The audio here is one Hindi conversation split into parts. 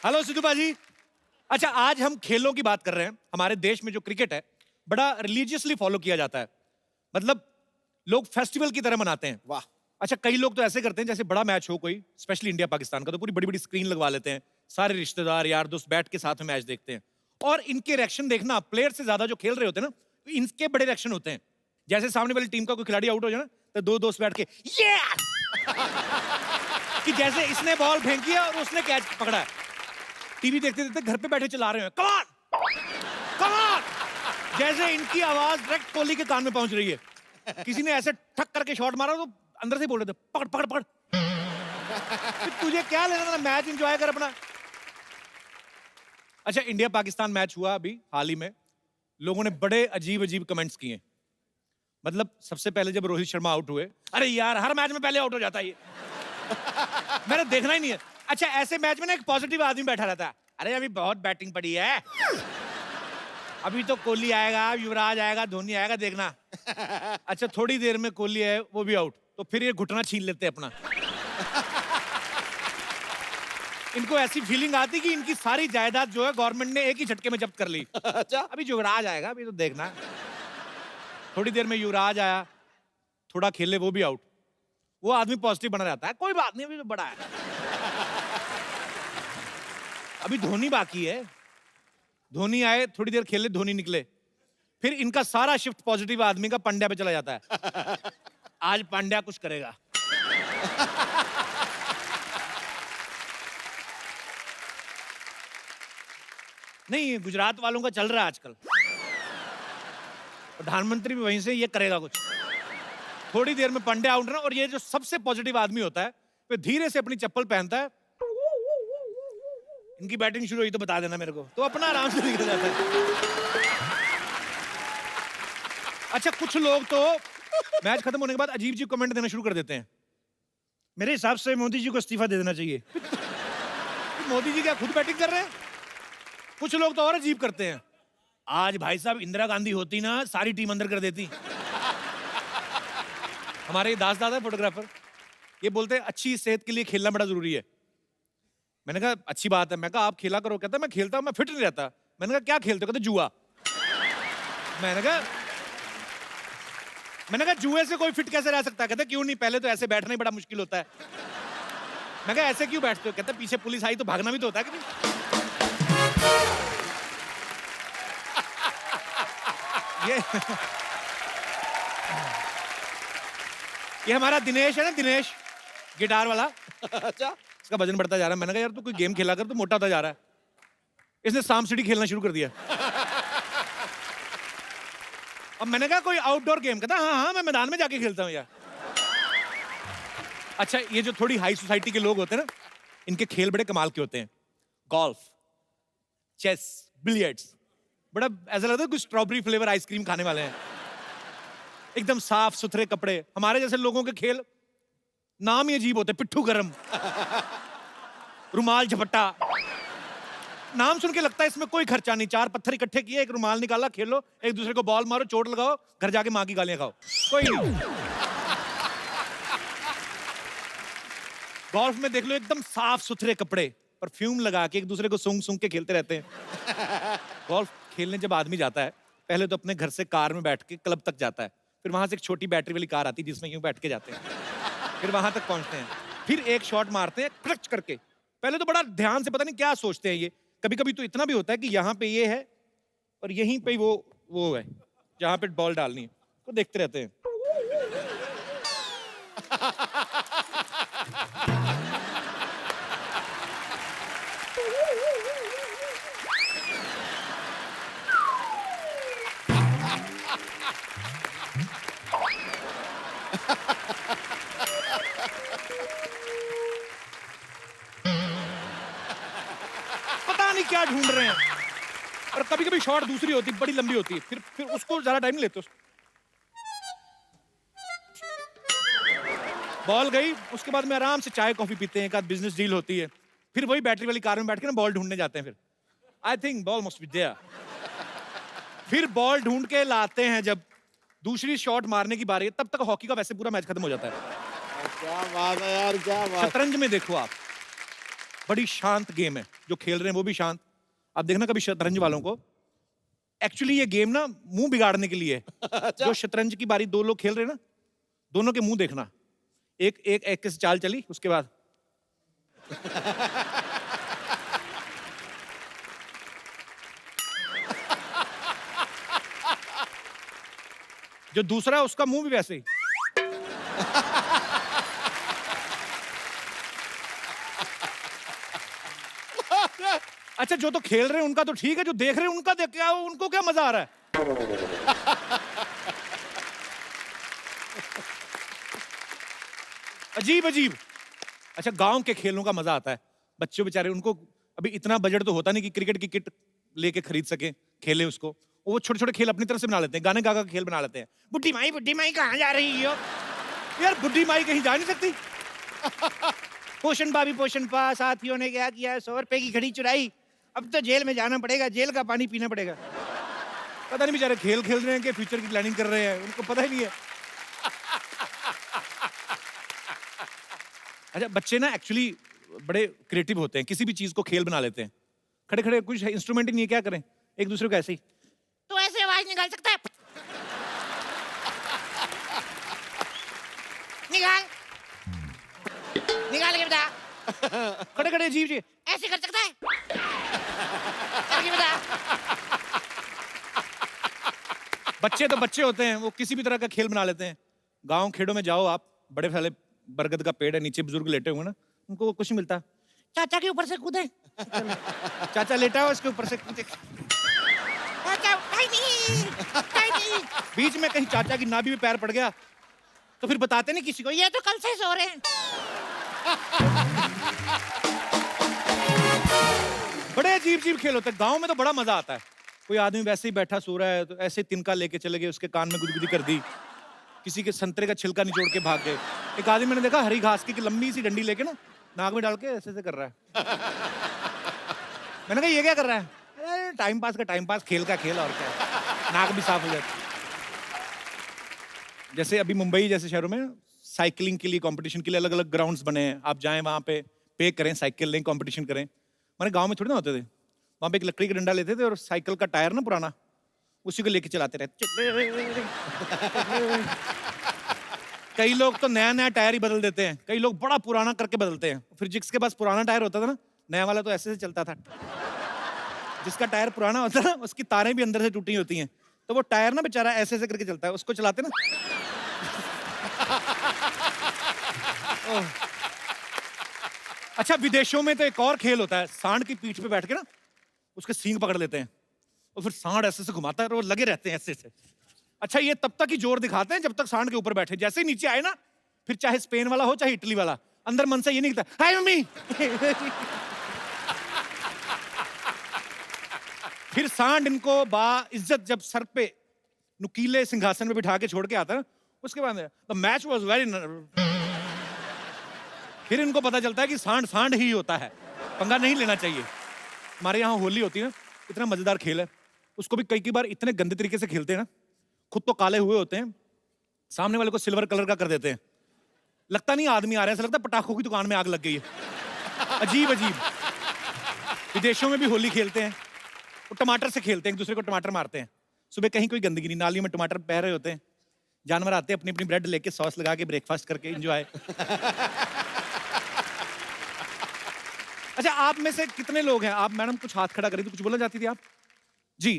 हेलो सिद्धू बाजी। अच्छा, आज हम खेलों की बात कर रहे हैं। हमारे देश में जो क्रिकेट है बड़ा रिलीजियसली फॉलो किया जाता है। मतलब लोग फेस्टिवल की तरह मनाते हैं। वाह। अच्छा, कई लोग तो ऐसे करते हैं जैसे बड़ा मैच हो कोई, स्पेशली इंडिया पाकिस्तान का, तो पूरी बड़ी बड़ी स्क्रीन लगवा लेते हैं, सारे रिश्तेदार यार दोस्त बैठ के साथ में मैच देखते हैं। और इनके रिएक्शन देखना, प्लेयर से ज्यादा जो खेल रहे होते हैं ना, इनके बड़े रिएक्शन होते हैं। जैसे सामने वाली टीम का कोई खिलाड़ी आउट हो जाए ना, तो दो दोस्त बैठ के ये कि जैसे इसने बॉल फेंकी है और उसने कैच पकड़ा है। टीवी देखते देखते घर पे बैठे चला रहे हैं, कम ऑन कम ऑन, जैसे इनकी आवाज डायरेक्ट कोहली के कान में पहुंच रही है। किसी ने ऐसे ठक करके शॉट मारा तो अंदर से बोल रहे थे पकड़ पकड़ पकड़। तुझे क्या लेना था, मैच एंजॉय कर अपना। अच्छा, इंडिया पाकिस्तान मैच हुआ अभी हाल ही में, लोगों ने बड़े अजीब अजीब कमेंट्स किए। मतलब सबसे पहले जब रोहित शर्मा आउट हुए, अरे यार हर मैच में पहले आउट हो जाता है ये। मैंने देखना ही नहीं है। अच्छा, ऐसे मैच में ना एक पॉजिटिव आदमी बैठा रहता है, अरे अभी बहुत बैटिंग पड़ी है, अभी तो कोहली आएगा, युवराज आएगा, धोनी आएगा, देखना। अच्छा, थोड़ी देर में कोहली है, वो भी आउट, तो फिर ये घुटना छीन लेते हैं अपना। इनको ऐसी फीलिंग आती कि इनकी सारी जायदाद जो है गवर्नमेंट ने एक ही झटके में जब्त कर ली। अच्छा। अभी युवराज आएगा, अभी तो देखना। थोड़ी देर में युवराज आया, थोड़ा खेले, वो भी आउट। वो आदमी पॉजिटिव बना रहता है, कोई बात नहीं, अभी तो बड़ा है। अभी धोनी बाकी है, धोनी आए, थोड़ी देर खेले, धोनी निकले, फिर इनका सारा शिफ्ट पॉजिटिव आदमी का पांड्या पे चला जाता है। आज पांड्या कुछ करेगा। नहीं, गुजरात वालों का चल रहा है आजकल, प्रधानमंत्री भी वहीं से ये करेगा कुछ। थोड़ी देर में पांड्या आउट ना, और ये जो सबसे पॉजिटिव आदमी होता है वो धीरे से अपनी चप्पल पहनता है, इनकी बैटिंग शुरू हुई तो बता देना मेरे को, तो अपना आराम से निकल जाता है। अच्छा, कुछ लोग तो मैच खत्म होने के बाद अजीब अजीब कमेंट देना शुरू कर देते हैं। मेरे हिसाब से मोदी जी को इस्तीफा दे देना चाहिए। मोदी जी क्या खुद बैटिंग कर रहे हैं? कुछ लोग तो और अजीब करते हैं, आज भाई साहब इंदिरा गांधी होती ना, सारी टीम अंदर कर देती। हमारे दास दादा फोटोग्राफर, ये बोलते हैं अच्छी सेहत के लिए खेलना बड़ा जरूरी है। मैंने कहा अच्छी बात है, मैं कहा आप खेला करो, कहता मैं खेलता हूं, मैं फिट नहीं रहता। मैंने कहा क्या खेलते हो, कहते जुआ। मैंने कहा जुए से कोई फिट कैसे रह सकता है, कहते क्यों नहीं, पहले तो ऐसे बैठना ही बड़ा मुश्किल होता है। मैं कहा ऐसे क्यों बैठते हो, कहते पीछे पुलिस आई तो भागना भी तो होता है कि नहीं। ये हमारा दिनेश है ना, दिनेश गिटार वाला। अच्छा। इसका वजन बढ़ता जा रहा है। मैंने कहा यार तू कोई गेम खेला कर, तो मोटा होता जा रहा है। इसने सांप सीढ़ी खेलना शुरू कर दिया। अब मैंने कहा कोई आउटडोर गेम, कहता हाँ हाँ मैं मैदान में जाके खेलता हूँ यार। अच्छा, ये जो थोड़ी हाई सोसाइटी के लोग होते हैं ना, इनके खेल बड़े कमाल के होते हैं। गोल्फ, चेस, बिलियर्ड्स, बड़ा ऐसा लगता है कुछ स्ट्रॉबेरी फ्लेवर आइसक्रीम खाने वाले हैं। एकदम साफ सुथरे कपड़े। हमारे जैसे लोगों के खेल नाम ही अजीब होते, पिट्ठू गरम, रुमाल झपट्टा। नाम सुन के लगता है इसमें कोई खर्चा नहीं, चार पत्थर इकट्ठे किए, एक रुमाल निकाला, खेलो, एक दूसरे को बॉल मारो, चोट लगाओ, घर जाके मां की गालियां खाओ, कोई नहीं। गोल्फ में देख लो एकदम साफ सुथरे कपड़े, परफ्यूम लगा के एक दूसरे को सूंघ सूंघ के खेलते रहते हैं। गोल्फ खेलने जब आदमी जाता है, पहले तो अपने घर से कार में बैठ के क्लब तक जाता है, फिर वहां से एक छोटी बैटरी वाली कार आती है जिसमें यूं बैठ के जाते हैं, फिर वहां तक पहुंचते हैं, फिर एक शॉट मारते हैं क्रच करके। पहले तो बड़ा ध्यान से, पता नहीं क्या सोचते हैं ये, कभी कभी तो इतना भी होता है कि यहाँ पे ये है और यहीं पे वो है जहां पे बॉल डालनी है, तो देखते रहते हैं। पता नहीं क्या ढूंढ रहे हैं। और कभी कभी शॉट दूसरी होती, बड़ी लंबी होती है, फिर उसको ज्यादा टाइम नहीं लेते। बॉल गई, उसके बाद में आराम से चाय कॉफी पीते हैं, एक आध बिजनेस डील होती है, फिर वही बैटरी वाली कार में बैठ के ना बॉल ढूंढने जाते हैं। फिर I think ball must be there. फिर बॉल ढूंढ के लाते हैं, जब दूसरी शॉट मारने की बारी है, तब तक हॉकी का वैसे पूरा मैच खत्म हो जाता है। क्या बात है यार, क्या बात। शतरंज में देखो आप, बड़ी शांत गेम है, जो खेल रहे हैं वो भी शांत। आप देखना कभी शतरंज वालों को, एक्चुअली ये गेम ना मुंह बिगाड़ने के लिए है। अच्छा। जो शतरंज की बारी दो लोग खेल रहे हैं ना, दोनों के मुंह देखना, एक एक एक से चाल चली, उसके बाद जो दूसरा है उसका मुंह भी वैसे ही। अच्छा, जो तो खेल रहे हैं उनका तो ठीक है, जो देख रहे हैं उनका देख क्या, उनको क्या मजा आ रहा है? अजीब अजीब। अच्छा, गांव के खेलों का मजा आता है। बच्चे बेचारे, उनको अभी इतना बजट तो होता नहीं कि क्रिकेट की किट लेके खरीद सके, खेले उसको। वो छोटे छोटे खेल अपनी तरफ से बना लेते हैं, गाने गा गा के खेल बना लेते हैं। बुड्ढी माई कहाँ जा रही हो? यार बुड्ढी माई कहीं जा नहीं सकती। पोषण भाभी पोषण पा, साथियों ने क्या किया, 100 रुपए की घड़ी चुराई, अब तो जेल में जाना पड़ेगा, जेल का पानी पीना पड़ेगा। पता नहीं बेचारे खेल खेल रहे हैं कि फ्यूचर की प्लानिंग कर रहे हैं, उनको पता ही नहीं है। अच्छा, बच्चे ना एक्चुअली बड़े क्रिएटिव होते हैं, किसी भी चीज को खेल बना लेते हैं। खड़े खड़े कुछ इंस्ट्रूमेंट ही नहीं है, क्या करें, एक दूसरे को ऐसे ही, तो ऐसे आवाज निकाल सकता है, निकाल निकाल के बता। खड़े खड़े अजीब जी, ऐसे कर सकता है, करके बता। बच्चे तो बच्चे होते हैं, वो किसी भी तरह का खेल बना लेते हैं। गांव खेड़ों में जाओ आप, बड़े फैले बरगद का पेड़ है, नीचे बुजुर्ग लेटे हुए ना, उनको कुछ नहीं मिलता, चाचा के ऊपर से कूदे। चाचा लेटा हो, इसके ऊपर से कूदे। चाचा नहीं। बीच में कहीं चाचा की नाभि में पैर पड़ गया तो फिर बताते नहीं किसी को, ये तो कल से सो रहे हैं। बड़े अजीब अजीब खेल होते हैं। गांव में तो बड़ा मजा आता है। कोई आदमी वैसे ही बैठा सो रहा है तो ऐसे तिनका लेके चले गए, उसके कान में गुदगुदी कर दी, किसी के संतरे का छिलका निचोड़ के भाग गए। एक आदमी मैंने देखा हरी घास की लंबी सी डंडी लेके ना नाक में डाल के ऐसे ऐसे कर रहा है। मैंने कहा ये क्या कर रहा है? टाइम पास का टाइम पास, खेल का खेल, और क्या है? नाक भी साफ हो जाती। जैसे अभी मुंबई जैसे शहरों में साइकिलिंग के लिए कंपटीशन के लिए अलग अलग ग्राउंड्स बने हैं, आप जाएं वहां पे करें, साइकिल लें, कंपटीशन करें। हमारे गांव में थोड़ी ना होते थे, वहां पे एक लकड़ी का डंडा लेते थे और साइकिल का टायर ना पुराना, उसी को लेके चलाते रहते। कई लोग तो नया नया टायर ही बदल देते हैं, कई लोग बड़ा पुराना करके बदलते हैं। फिर जिसके पास पुराना टायर होता था ना, नया वाला तो ऐसे से चलता था। जिसका टायर पुराना होता है ना, उसकी तारें भी अंदर से टूटी होती हैं, तो वो टायर ना बेचारा ऐसे ऐसे करके चलता है, उसको चलाते ना। अच्छा, विदेशों में तो एक और खेल होता है, सांड की पीठ पे बैठ के ना उसके सींग पकड़ लेते हैं और फिर सांड ऐसे से घुमाता है और वो लगे रहते हैं ऐसे से। अच्छा, ये तब तक ही जोर दिखाते हैं जब तक सांड के ऊपर बैठे, जैसे ही नीचे आए ना, फिर चाहे स्पेन वाला हो चाहे इटली वाला, अंदर मन से ये नहीं कहता हाय मम्मी। फिर सांड इनको बा इज्जत जब सर पे नुकीले सिंहासन में बिठा के छोड़ के आता है, उसके बाद द मैच वाज वेरी, फिर इनको पता चलता है कि सांड सांड ही होता है, पंगा नहीं लेना चाहिए। हमारे यहाँ होली होती है ना, इतना मजेदार खेल है, उसको भी कई बार इतने गंदे तरीके से खेलते हैं ना, खुद तो काले हुए होते हैं, सामने वाले को सिल्वर कलर का कर देते हैं, लगता नहीं आदमी आ रहा है, ऐसा लगता है पटाखों की दुकान में आग लग गई है। अजीब अजीब। विदेशों में भी होली खेलते हैं, वो टमाटर से खेलते हैं, एक दूसरे को टमाटर मारते हैं। सुबह कहीं कोई गंदगी नहीं, नाली में टमाटर बह रहे होते हैं, जानवर आते हैं अपनी अपनी ब्रेड लेके सॉस लगा के ब्रेकफास्ट करके एंजॉय। अच्छा, आप में से कितने लोग हैं, आप मैडम कुछ हाथ खड़ा करिए, तो कुछ बोलना चाहती थी आप? जी।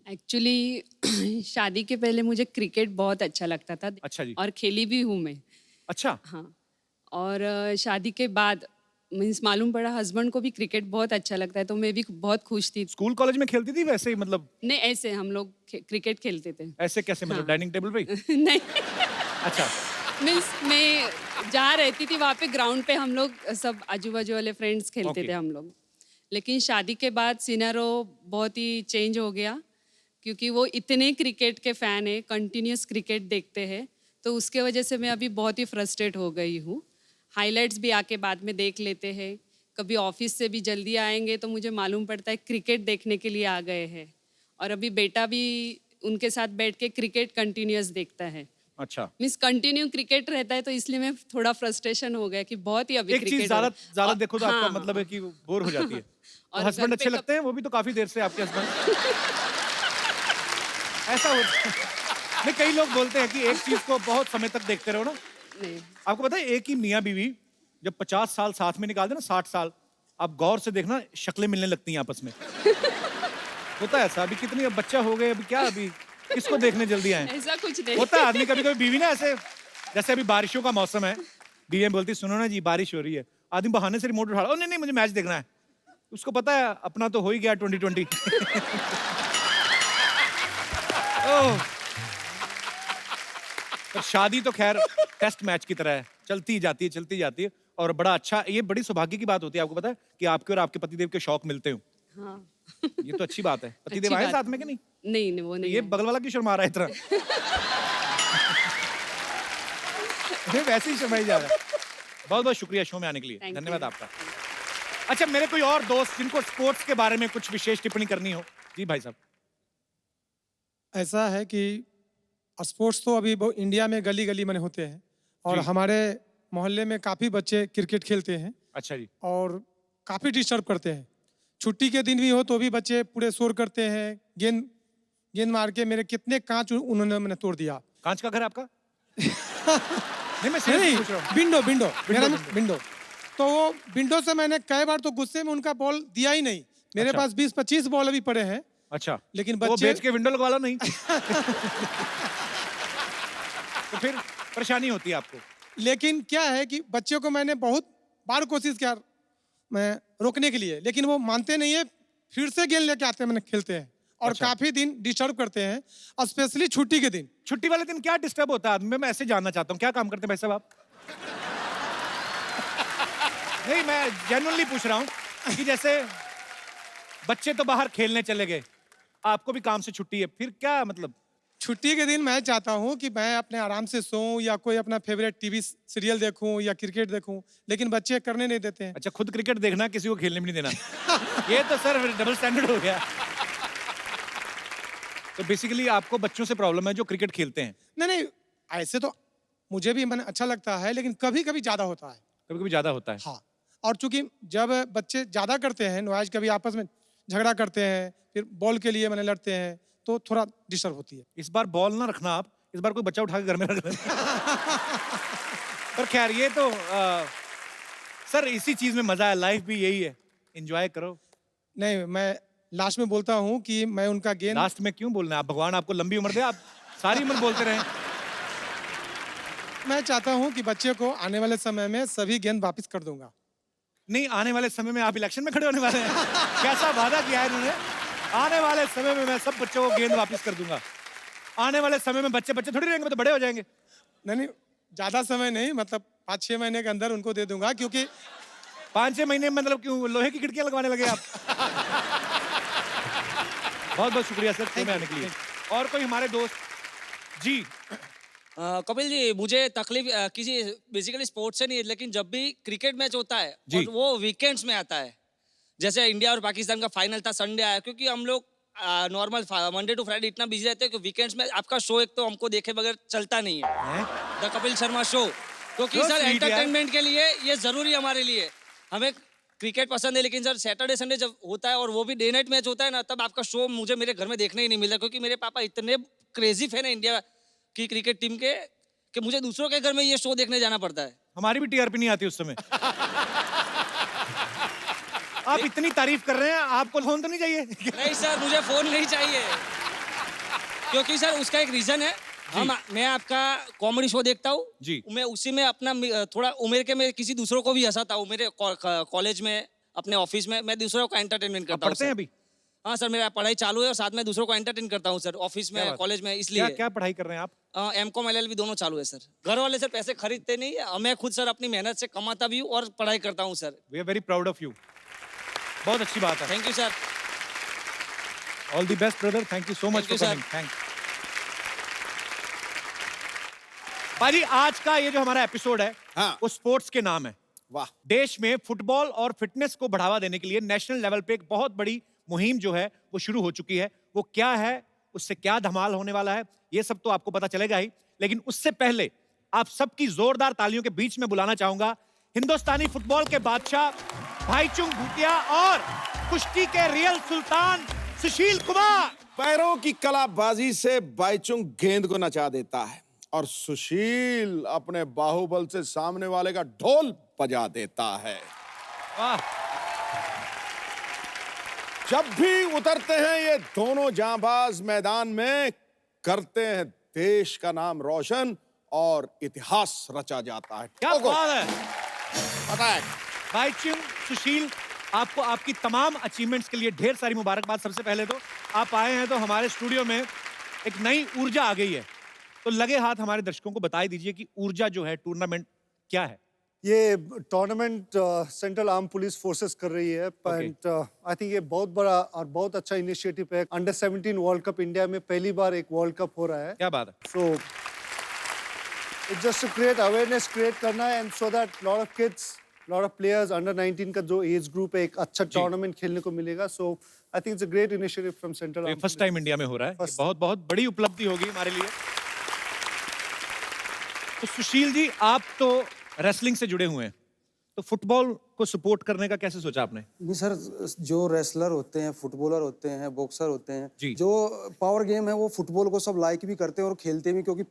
एक्चुअली शादी के पहले मुझे क्रिकेट बहुत अच्छा लगता था। अच्छा जी। और खेली भी हूँ मैं। अच्छा। हाँ। और शादी के बाद मीन्स मालूम पड़ा हस्बैंड को भी क्रिकेट बहुत अच्छा लगता है, तो मैं भी बहुत खुश थी। स्कूल कॉलेज में खेलती थी वैसे ही, मतलब? नहीं, ऐसे हम लोग क्रिकेट खेलते थे। ऐसे कैसे, मतलब डाइनिंग टेबल पे ही? नहीं। अच्छा। मीन्स मैं जहाँ रहती थी वहाँ पे ग्राउंड पे हम लोग सब आजू बाजू वाले फ्रेंड्स खेलते Okay. थे हम लोग। लेकिन शादी के बाद सिनेरियो बहुत ही चेंज हो गया, क्योंकि वो इतने क्रिकेट के फ़ैन है, कंटिन्यूस क्रिकेट देखते हैं, तो उसके वजह से मैं अभी बहुत ही फ्रस्ट्रेट हो गई हूँ। हाइलाइट्स भी आके बाद में देख लेते हैं, कभी ऑफिस से भी जल्दी आएंगे तो मुझे मालूम पड़ता है क्रिकेट देखने के लिए आ गए हैं। और अभी बेटा भी उनके साथ बैठ के क्रिकेट कंटिन्यूस देखता है। अच्छा, मीन्स कंटिन्यू क्रिकेट रहता है, तो इसलिए मैं थोड़ा फ्रस्ट्रेशन हो गया कि बहुत ही अभी एक चीज क्रिकेट ज्यादा और देखो तो आपका हाँ, मतलब है कि बोर हो जाती है। तो और हस्बैंड घर अच्छे पे लगते हैं, वो भी तो काफी देर से आपके हस्बैंड। ऐसा होता है। नहीं, कई लोग बोलते हैं कि एक चीज को बहुत समय तक देखते रहो ना। नहीं, आपको पता है एक ही मियाँ बीवी जब 50 साल साथ में निकाल दे ना, 60 साल, आप गौर से देखना शक्लें मिलने लगती हैं आपस में। होता है ऐसा। अभी कितनी, अब बच्चा हो गए, अभी क्या, अभी किसको देखने जल्दी आए। ऐसा कुछ नहीं। होता है आदमी कभी कभी बीवी ना ऐसे, जैसे अभी बारिशों का मौसम है, बीवी बोलती सुनो ना जी बारिश हो रही है, आदमी बहाने से रिमोट उठा लो, नहीं नहीं मुझे मैच देखना है। उसको पता है अपना तो हो ही गया 2020। ओह, पर शादी तो खैर टेस्ट मैच की तरह है, चलती जाती है, चलती जाती है। और बड़ा अच्छा, ये बड़ी सौभाग्य की बात होती है, आपको पता है कि आपके और आपके पतिदेव के शौक मिलते हो। हाँ। ये तो अच्छी बात है। अच्छी पतिदेव आए बात साथ है। में कि नहीं? नहीं नहीं, वो तो नहीं ये है। बगल वाला क्यों शर्मा रहा है इतना? ये वैसे ही शर्माई जा रहा है। बहुत बहुत शुक्रिया शो में आने के लिए, Thank धन्यवाद you. आपका। अच्छा, मेरे कोई और दोस्त जिनको स्पोर्ट्स के बारे में कुछ विशेष टिप्पणी करनी हो? जी भाई साहब। ऐसा है कि स्पोर्ट्स तो अभी इंडिया में गली गली में होते हैं और जी। हमारे मोहल्ले में काफ़ी बच्चे क्रिकेट खेलते हैं अच्छा जी। और काफ़ी डिस्टर्ब करते हैं। छुट्टी के दिन भी हो तो भी बच्चे पूरे शोर करते हैं, गेंद गेंद मार के मेरे कितने कांच उन्होंने मैंने तोड़ दिया। कांच का घर है आपका? नहीं, मैं नहीं सीरियसली पूछ रहा हूँ। विंडो विंडो मेरा विंडो। विंडो। तो वो विंडो से मैंने कई बार तो गुस्से में उनका बॉल दिया ही नहीं। मेरे अच्छा। पास 20-25 बॉल अभी पड़े हैं, अच्छा, लेकिन तो वो बच्चे बेच के विंडो लगवा लो नहीं। तो फिर परेशानी होती है आपको। लेकिन क्या है कि बच्चों को मैंने बहुत बार कोशिश किया मैं रोकने के लिए, लेकिन वो मानते नहीं है। फिर से गेंद लेके आते हैं, मैंने खेलते हैं और अच्छा। काफी दिन डिस्टर्ब करते हैं, स्पेशली छुट्टी के दिन। छुट्टी वाले दिन क्या डिस्टर्ब होता है आदमी में? मैं ऐसे जानना चाहता हूँ, क्या काम करते हैं भाई साहब आप? नहीं, मैं जेन्युइनली पूछ रहा हूँ कि जैसे बच्चे तो बाहर खेलने चले गए, आपको भी काम से छुट्टी है, फिर क्या मतलब? छुट्टी के दिन मैं चाहता हूँ कि मैं अपने आराम से सोऊं या कोई अपना फेवरेट टीवी सीरियल देखूं या क्रिकेट देखूं, लेकिन बच्चे करने नहीं देते हैं। अच्छा, खुद क्रिकेट देखना, किसी को खेलने भी नहीं देना। ये तो सर डबल स्टैंडर्ड हो गया। तो बेसिकली आपको बच्चों से प्रॉब्लम है जो क्रिकेट खेलते हैं? नहीं नहीं, ऐसे तो मुझे भी मैंने अच्छा लगता है, लेकिन कभी कभी ज्यादा होता है। कभी कभी ज्यादा होता है। हाँ, और चूंकि जब बच्चे ज्यादा करते हैं नॉइज, कभी आपस में झगड़ा करते हैं, फिर बॉल के लिए मैंने लड़ते हैं, तो थोड़ा डिस्टर्ब होती है। इस बार बॉल ना रखना आप, इस बार कोई बच्चा उठा के घर में रख लेना। पर खैर ये तो सर इसी चीज में मजा है, लाइफ भी यही है, एंजॉय करो। नहीं, मैं लास्ट में बोलता हूँ कि मैं उनका गेंद लास्ट में क्यों बोलना है? आप भगवान आपको लंबी उम्र दे, आप सारी उम्र बोलते रहें। मैं चाहता हूँ कि बच्चे को आने वाले समय में सभी गेंद वापस कर दूंगा। नहीं, आने वाले समय में आप इलेक्शन में खड़े होने वाले हैं? कैसा वादा किया है इन्होंने? आने वाले समय में मैं सब बच्चों को गेंद वापस कर दूंगा। आने वाले समय में बच्चे बच्चे थोड़ी रहेंगे, वो तो बड़े हो जाएंगे। नहीं नहीं, ज्यादा समय नहीं, मतलब 5-6 महीने के अंदर उनको दे दूंगा, क्योंकि 5-6 महीने में मतलब क्यों लोहे की खिड़कियां लगवाने लगे आप? बहुत बहुत शुक्रिया सर शो में आने के लिए। और कोई हमारे दोस्त? जी। कपिल जी, मुझे तकलीफ किसी बेसिकली स्पोर्ट्स से नहीं है, लेकिन जब भी क्रिकेट मैच होता है जी। और वो वीकेंड्स में आता है, जैसे इंडिया और पाकिस्तान का फाइनल था, संडे आया, क्योंकि हम लोग नॉर्मल मंडे टू फ्राइडे इतना बिजी रहते हैं कि वीकेंड्स में आपका शो एक तो हमको देखे बगैर चलता नहीं है, हैं? The Kapil Sharma show. क्योंकि So सर sweet यार। एंटरटेनमेंट के लिए ये जरूरी है हमारे लिए। हमें क्रिकेट पसंद है, लेकिन सर सैटरडे संडे जब होता है और वो भी डे नाइट मैच होता है ना, तब आपका शो मुझे मेरे घर में देखने ही नहीं मिलता, क्योंकि मेरे पापा इतने क्रेजी फैन है इंडिया की क्रिकेट टीम के कि मुझे दूसरों के घर में ये शो देखने जाना पड़ता है। हमारी भी टीआरपी नहीं आती उस समय। आप इतनी तारीफ कर रहे हैं, आपको फोन तो नहीं चाहिए? नहीं सर, मुझे फोन नहीं चाहिए, क्योंकि सर उसका एक रीजन है। मैं आपका कॉमेडी शो देखता हूँ जी। मैं उसी में अपना थोड़ा उम्र के मैं किसी दूसरों को भी हंसाता हूँ। मेरे कॉलेज में, अपने ऑफिस में मैं दूसरों को एंटरटेनमेंट आप करता हूँ। पढ़ते हैं अभी? हाँ सर, मेरा पढ़ाई चालू है और साथ में दूसरों को एंटरटेन करता हूँ सर, ऑफिस क्या में, बात? कॉलेज में, क्या इसलिए। क्या पढ़ाई कर रहे हैं आप? एमकॉम एलएलबी दोनों चालू है सर। घर वाले सर पैसे खरीदते नहीं है, मैं खुद सर अपनी मेहनत से कमाता भी हूँ और पढ़ाई करता हूँ sir. We are very proud of you. बहुत अच्छी बात है। Thank you sir. All the best brother, thank you so much Thank you, for sir. Coming. Thanks. पाजी, आज का ये जो हमारा एपिसोड है हाँ। वो स्पोर्ट्स के नाम है। वाह। देश में फुटबॉल और फिटनेस को बढ़ावा देने के लिए नेशनल लेवल पे एक बहुत बड़ी मुहिम जो है वो शुरू हो चुकी है। वो क्या है, उससे क्या धमाल होने वाला है, ये सब तो आपको पता चलेगा ही, लेकिन उससे पहले आप सबकी जोरदार तालियों के बीच में बुलाना चाहूंगा हिंदुस्तानी फुटबॉल के बादशाह भाईचुंग भूटिया और कुश्ती के रियल सुल्तान सुशील कुमार। पैरों की कलाबाजी से बाईचुंग गेंद को नचा देता है और सुशील अपने बाहुबल से सामने वाले का ढोल बजा देता है। वाह, जब भी उतरते हैं ये दोनों जांबाज मैदान में, करते हैं देश का नाम रोशन और इतिहास रचा जाता है। क्या बात है। पता है भाईचुंग, सुशील, आपको आपकी तमाम अचीवमेंट्स के लिए ढेर सारी मुबारकबाद। सबसे पहले तो आप आए हैं तो हमारे स्टूडियो में एक नई ऊर्जा आ गई है, तो लगे हाथ हमारे दर्शकों को बता दीजिए कि ऊर्जा जो है टूर्नामेंट क्या है। ये tournament central arm police forces कर रही है, बट आई थिंक ये बहुत बड़ा और बहुत अच्छा इनिशिएटिव है। अंडर 17 वर्ल्ड कप इंडिया में पहली बार एक वर्ल्ड कप हो रहा है। क्या बात है। So it's just to create awareness create करना है, and so that lot of kids, lot of players under 19 का जो एज ग्रुप है एक अच्छा टूर्नामेंट खेलने को मिलेगा। So I think it's a great initiative from central arm. First time India में हो रहा है, First. बहुत बहुत बड़ी उपलब्धि होगी हमारे लिए। तो सुशील जी, आप तो रेसलिंग से जुड़े हुए हैं, तो फुटबॉल को सपोर्ट करने का कैसे सोचा आपने? नहीं सर, जो रेसलर होते हैं, फुटबॉलर होते हैं, बॉक्सर होते जी। हैं, जो पावर गेम है वो फुटबॉल को सब लाइक भी करते हैं और खेलते भी, क्योंकि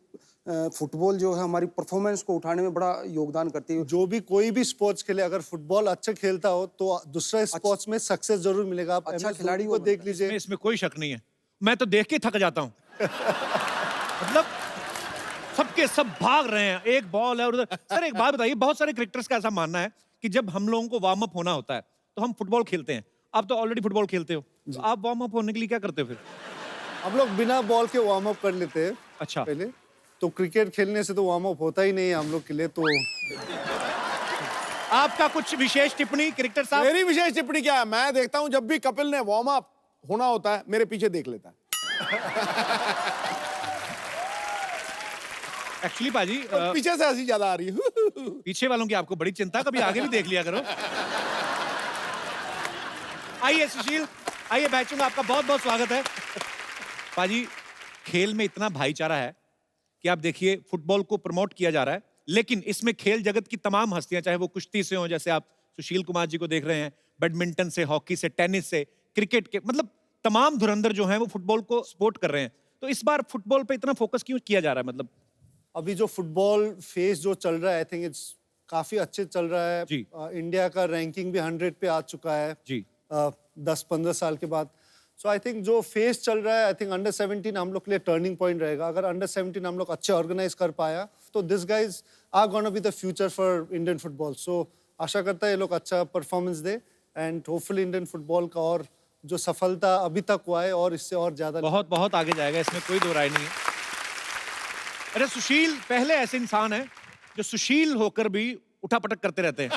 फुटबॉल जो है हमारी परफॉर्मेंस को उठाने में बड़ा योगदान करती है। जो भी कोई भी स्पोर्ट्स खेले, अगर फुटबॉल अच्छा खेलता हो तो दूसरा स्पोर्ट्स में सक्सेस जरूर मिलेगा। आप अच्छा MS खिलाड़ी को वो देख लीजिए। इसमें कोई शक नहीं है, मैं तो देख के थक जाता हूँ। मतलब सबके सब भाग रहे हैं, एक बॉल है और उधर। सर एक बात बताइए, बहुत सारे क्रिकेटर्स का ऐसा मानना है कि जब हम लोगों को वार्म अप होना होता है तो हम फुटबॉल खेलते हैं। आप तो ऑलरेडी फुटबॉल खेलते हो, तो आप वार्म अप होने के लिए क्या करते हो फिर? हम लोग बिना बॉल के वार्म अप कर लेते हैं अच्छा, पहले। तो क्रिकेट खेलने से तो वार्म अप होता ही नहीं है हम लोग के लिए। तो आपका कुछ विशेष टिप्पणी क्रिकेटर साहब? मेरी विशेष टिप्पणी क्या है, मैं देखता हूं जब भी कपिल ने वार्म अप होना होता है मेरे पीछे देख लेता है। एक्चुअली पाजी, पीछे से हंसी ज्यादा आ रही है। पीछे वालों की आपको बड़ी चिंता, कभी आगे भी देख लिया करो। आइए सुशील, आइए बैचुंग, आपका बहुत बहुत स्वागत है। पाजी, खेल में इतना भाईचारा है कि आप देखिए फुटबॉल को प्रमोट किया जा रहा है, लेकिन इसमें खेल जगत की तमाम हस्तियां, चाहे वो कुश्ती से हो, जैसे आप सुशील कुमार जी को देख रहे हैं, बैडमिंटन से, हॉकी से, टेनिस से, क्रिकेट के, मतलब तमाम धुरंधर जो हैं वो फुटबॉल को सपोर्ट कर रहे हैं। तो इस बार फुटबॉल पे इतना फोकस क्यों किया जा रहा है? मतलब अभी जो फुटबॉल फेस जो चल रहा है, आई थिंक इट्स काफी अच्छे चल रहा है। जी। इंडिया का रैंकिंग भी 100 पे आ चुका है जी। 10-15 साल के बाद। सो आई थिंक जो फेस चल रहा है, आई थिंक अंडर 17 हम लोग के लिए टर्निंग पॉइंट रहेगा। अगर अंडर 17 हम लोग अच्छे ऑर्गेनाइज कर पाया तो this guys are gonna be the future for Indian football. So आशा करता है ये लोग अच्छा परफॉर्मेंस दे, एंड होपफुली इंडियन फुटबॉल का और जो सफलता अभी तक हुआ है और इससे और ज्यादा बहुत बहुत आगे जाएगा, इसमें कोई दो राय नहीं है। अरे सुशील पहले ऐसे इंसान है जो सुशील होकर भी उठापटक करते रहते हैं।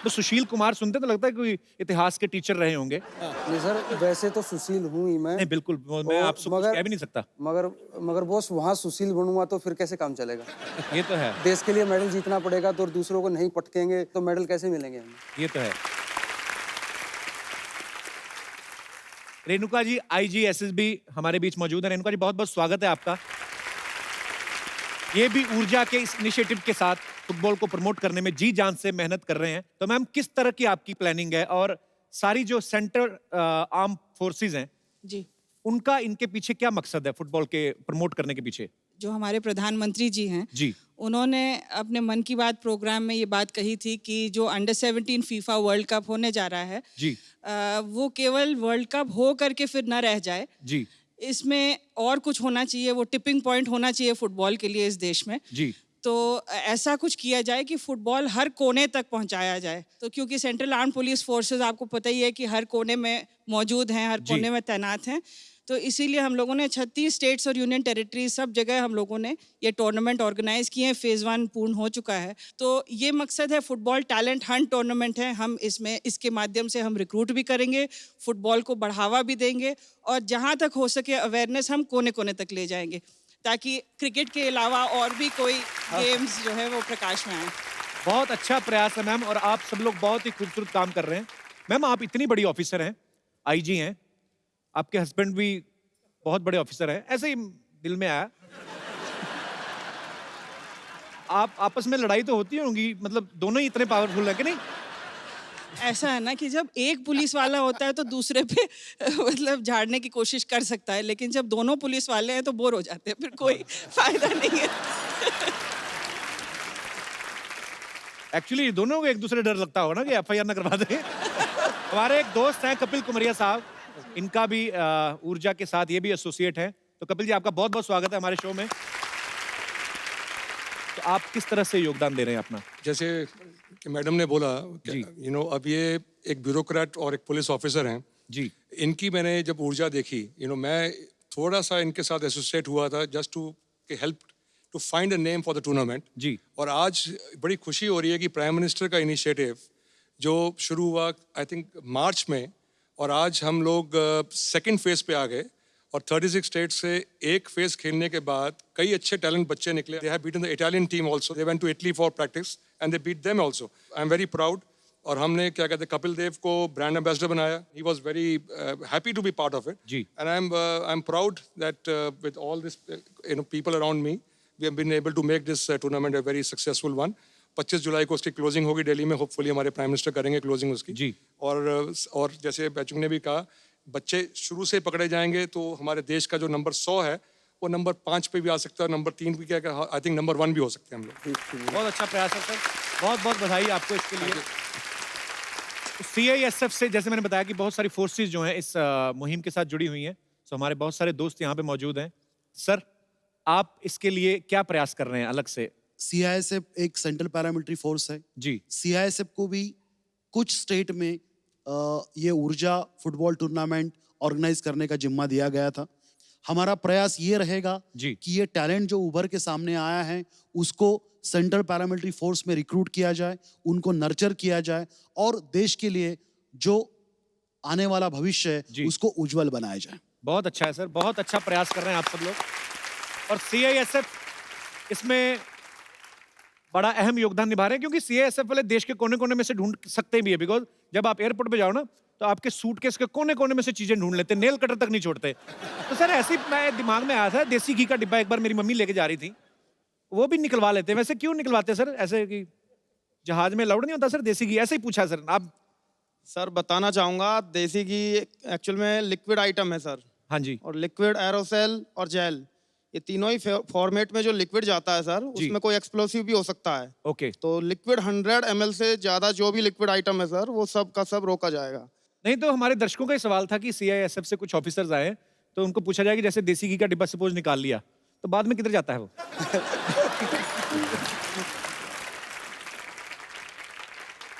तो सुशील कुमार सुनते तो लगता है कोई इतिहास के टीचर रहे होंगे। नहीं सर, वैसे तो सुशील हूँ ही मैं। नहीं बिल्कुल, मैं आपसे कुछ कह भी नहीं सकता। मगर बॉस, वहाँ सुशील बनूंगा तो फिर कैसे काम चलेगा? ये तो है, देश के लिए मेडल जीतना पड़ेगा, तो दूसरों को नहीं पटकेंगे तो मेडल कैसे मिलेंगे हमें? ये तो है। रेणुका जी, आईजी एसएसबी हमारे बीच मौजूद है। रेणुका जी, बहुत बहुत स्वागत है आपका। ये भी ऊर्जा के इस इनिशिएटिव के साथ फुटबॉल को प्रमोट करने में जी जान से मेहनत कर रहे हैं। तो मैम, किस तरह की आपकी प्लानिंग है, और सारी जो सेंट्रल आर्म फोर्सेस हैं जी, उनका इनके पीछे क्या मकसद है, फुटबॉल के प्रमोट करने के पीछे? जो हमारे प्रधानमंत्री जी हैं जी, उन्होंने अपने मन की बात प्रोग्राम में ये बात कही थी कि जो अंडर 17 फीफा वर्ल्ड कप होने जा रहा है, जी, वो केवल वर्ल्ड कप हो करके फिर न रह जाए। जी, इसमें और कुछ होना चाहिए, वो टिपिंग पॉइंट होना चाहिए फुटबॉल के लिए इस देश में। जी, तो ऐसा कुछ किया जाए कि फुटबॉल हर कोने तक पहुंचाया जाए। तो क्योंकि सेंट्रल आर्म पुलिस फोर्सेस आपको पता ही है कि हर कोने में मौजूद हैं, हर जी। कोने में तैनात हैं। तो इसीलिए हम लोगों ने 36 स्टेट्स और यूनियन टेरिटरीज सब जगह हम लोगों ने ये टूर्नामेंट ऑर्गेनाइज किए हैं। फेज़ 1 पूर्ण हो चुका है। तो ये मकसद है, फुटबॉल टैलेंट हंट टूर्नामेंट है। हम इसके माध्यम से हम रिक्रूट भी करेंगे, फुटबॉल को बढ़ावा भी देंगे, और जहाँ तक हो सके अवेयरनेस हम कोने कोने तक ले जाएंगे, ताकि क्रिकेट के अलावा और भी कोई गेम्स जो है वो प्रकाश में आए। बहुत अच्छा प्रयास है मैम, और आप सब लोग बहुत ही खूबसूरत काम कर रहे हैं। मैम, आप इतनी बड़ी ऑफिसर हैं, आईजी हैं, आपके हस्बैंड भी बहुत बड़े ऑफिसर हैं, ऐसे ही दिल में आया। आप आपस में लड़ाई तो होती होंगी, मतलब दोनों ही इतने पावरफुल है कि नहीं? ऐसा है ना कि जब एक पुलिस वाला होता है तो दूसरे पे मतलब झाड़ने की कोशिश कर सकता है, लेकिन जब दोनों पुलिस वाले हैं तो बोर हो जाते हैं, फिर कोई फायदा नहीं है। एक्चुअली दोनों को एक दूसरे डर लगता होगा ना कि एफआईआर ना करवा दें। हमारे एक दोस्त हैं कपिल कुमरिया साहब, इनका भी ऊर्जा के साथ ये भी एसोसिएट है। तो कपिल जी, आपका बहुत बहुत स्वागत है हमारे शो में। तो आप किस तरह से योगदान दे रहे हैं अपना? जैसे कि मैडम ने बोला, जी। अब ये एक ब्यूरोक्रेट और एक पुलिस ऑफिसर हैं। जी। इनकी मैंने जब ऊर्जा देखी, मैं थोड़ा सा इनके साथ एसोसिएट हुआ था just to help to find a name for the tournament. जी। और आज बड़ी खुशी हो रही है कि प्राइम मिनिस्टर का इनिशिएटिव जो शुरू हुआ आई थिंक मार्च में, और आज हम लोग सेकंड फेज पे आ गए, और 36 स्टेट से एक फेज खेलने के बाद कई अच्छे टैलेंट बच्चे निकले। They have beaten the Italian team also, they went to Italy for practice and they beat them also. I am very proud. और हमने क्या कहते हैं, कपिल देव को ब्रांड एम्बेसडर बनाया। He was very happy to be part of it. जी। And I am proud that with all this people around me we have been able to make this tournament a very successful one. 25 जुलाई को उसकी क्लोजिंग होगी दिल्ली में, होपफुली हमारे प्राइम मिनिस्टर करेंगे क्लोजिंग उसकी। जी। और जैसे बैचुंग ने भी कहा, बच्चे शुरू से पकड़े जाएंगे तो हमारे देश का जो नंबर 100 है वो नंबर 5 पे भी आ सकता है, नंबर 3 भी, क्या आई थिंक नंबर 1 भी हो सकते हैं हम लोग। बहुत अच्छा प्रयास है सर, बहुत बहुत बधाई आपको इसके लिए। सीआईएसएफ से जैसे मैंने बताया कि बहुत सारी फोर्सेस जो हैं इस मुहिम के साथ जुड़ी हुई हैं। तो हमारे बहुत सारे दोस्त यहाँ पे मौजूद हैं। सर, आप इसके लिए क्या प्रयास कर रहे हैं अलग से? सीआईएसएफ एक सेंट्रल पैरामिलिट्री फोर्स है जी। सीआईएसएफ को भी कुछ स्टेट में ये ऊर्जा फुटबॉल टूर्नामेंट ऑर्गेनाइज करने का जिम्मा दिया गया था। हमारा प्रयास ये रहेगा जी। कि ये टैलेंट जो उभर के सामने आया है उसको सेंट्रल पैरामिलिट्री फोर्स में रिक्रूट किया जाए, उनको नर्चर किया जाए, और देश के लिए जो आने वाला भविष्य है उसको उज्जवल बनाया जाए। बहुत अच्छा है सर, बहुत अच्छा प्रयास कर रहे हैं आप सब लोग। और सीआईएसएफ इसमें बड़ा अहम योगदान निभा रहे हैं, क्योंकि सीआईएसएफ वाले देश के कोने कोने में से ढूंढ सकते भी है। बिकॉज जब आप एयरपोर्ट पे जाओ ना, तो आपके सूटकेस के कोने कोने में से चीजें ढूंढ लेते, नेल कटर तक नहीं छोड़ते। तो सर ऐसे ही मैं दिमाग में आया था, देसी घी का डिब्बा एक बार मेरी मम्मी लेके जा रही थी, वो भी निकलवा लेते। वैसे क्यों निकलवाते सर? ऐसे कि जहाज में लाउड नहीं होता सर देसी घी? ऐसे ही पूछा सर आप। सर बताना चाहूंगा, देसी घी एक्चुअल में लिक्विड आइटम है सर। हाँ जी। और लिक्विड, एरोसेल और जेल, ये तीनों ही फॉर्मेट में जो लिक्विड जाता है सर, उसमें कोई एक्सप्लोसिव भी हो सकता है। ओके। तो लिक्विड 100 ml से ज्यादा जो भी लिक्विड आइटम है सर, वो सब का सब रोका जाएगा। नहीं, तो हमारे दर्शकों का ही सवाल था कि सीआईएसएफ से कुछ ऑफिसर्स आए तो उनको पूछा जाए कि जैसे देसी घी का डिब्बा सपोज निकाल लिया तो बाद में किधर जाता है वो?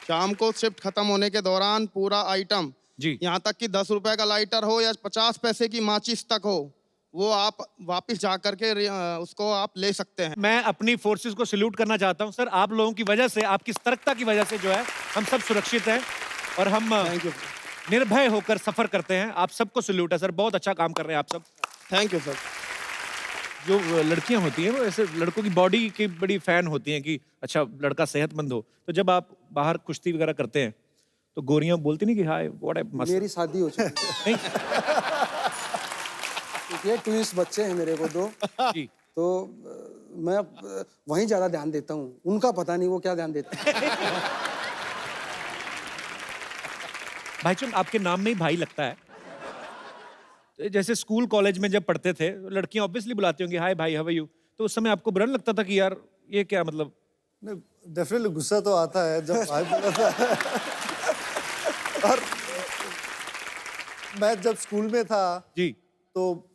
शाम को शिफ्ट खत्म होने के दौरान पूरा आइटम जी, यहाँ तक कि 10 रुपए का लाइटर हो या 50 पैसे की माचिस तक हो, वो आप वापस जा करके उसको आप ले सकते हैं। मैं अपनी फोर्सेस को सैल्यूट करना चाहता हूं सर। आप लोगों की वजह से, आपकी सतर्कता की वजह से जो है हम सब सुरक्षित हैं और हम निर्भय होकर सफर करते हैं। आप सबको सैल्यूट है सर, बहुत अच्छा काम कर रहे हैं आप सब। Thank you sir. जो लड़कियां होती हैं वो ऐसे लड़कों की बॉडी की बड़ी फैन होती हैं कि अच्छा लड़का सेहतमंद हो। तो जब आप बाहर कुश्ती वगैरह करते हैं तो गोरियां बोलती नहीं कि हाय व्हाट आई मस्ट? मेरी शादी हो चुकी है, ट्विंस बच्चे हैं मेरे को 2। जी। तो मैं वहीं ज्यादा ध्यान देता हूँ, उनका पता नहीं वो क्या ध्यान देते हैं। भाईचुन, आपके नाम में ही भाई लगता है। तो जैसे स्कूल कॉलेज में जब पढ़ते थे, लड़कियां ऑब्वियसली बुलाती होंगी हाय भाई, हाउ आर यू? तो उस समय आपको बुरा नहीं लगता था कि यार ये क्या मतलब? डेफिनेटली गुस्सा तो आता है जब भाई बोला था। और मैं जब स्कूल में था जी, तो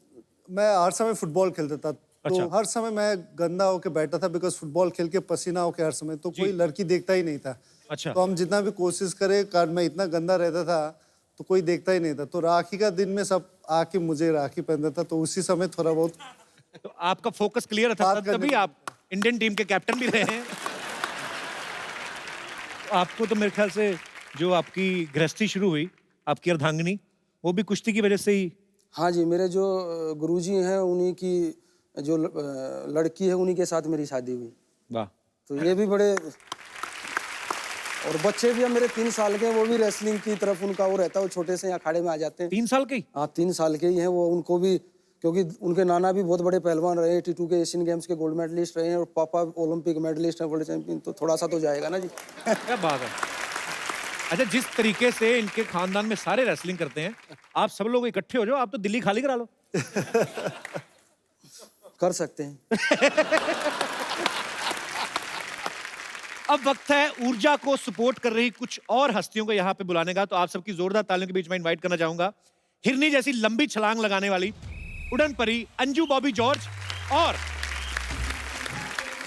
मैं हर समय फुटबॉल खेलता था। तो अच्छा। हर समय मैं गंदा होके बैठा था, बिकॉज फुटबॉल खेल के पसीना होके हर समय, तो कोई लड़की देखता ही नहीं था। अच्छा। तो हम जितना भी कोशिश करें, कारण मैं इतना गंदा रहता था तो कोई देखता ही नहीं था। तो राखी का दिन में सब आके मुझे राखी पहनता था, तो उसी समय थोड़ा बहुत तो आपका फोकस क्लियर था, बात करने तभी आप इंडियन टीम के कैप्टन भी रहे हैं। आपको तो मेरे ख्याल से जो आपकी गृहस्थी शुरू हुई, आपकी अर्धांगिनी, वो भी कुश्ती की वजह से ही? हाँ जी, मेरे जो गुरुजी हैं उन्हीं की जो लड़की है उन्हीं के साथ मेरी शादी हुई। वाह। तो ये भी बड़े, और बच्चे भी अब मेरे 3 साल के हैं, वो भी रेसलिंग की तरफ उनका वो रहता है, वो छोटे से अखाड़े में आ जाते हैं। 3 साल के ही? हाँ 3 साल के ही हैं वो। उनको भी, क्योंकि उनके नाना भी बहुत बड़े पहलवान रहे हैं, T2 के एशियन गेम्स के गोल्ड मेडलिस्ट रहे हैं और पापा ओलंपिक मेडलिस्ट हैं, वर्ल्ड चैंपियन, तो थोड़ा सा तो जाएगा ना जी। क्या बात है। अच्छा, जिस तरीके से इनके खानदान में सारे रेसलिंग करते हैं, आप सब लोग इकट्ठे हो जाओ, आप तो दिल्ली खाली करा लो। कर सकते हैं। अब वक्त है ऊर्जा को सपोर्ट कर रही कुछ और हस्तियों को यहाँ पे बुलाने का। तो आप सबकी जोरदार तालियों के बीच में इनवाइट करना चाहूंगा हिरनी जैसी लंबी छलांग लगाने वाली उड़न परी अंजू बॉबी जॉर्ज और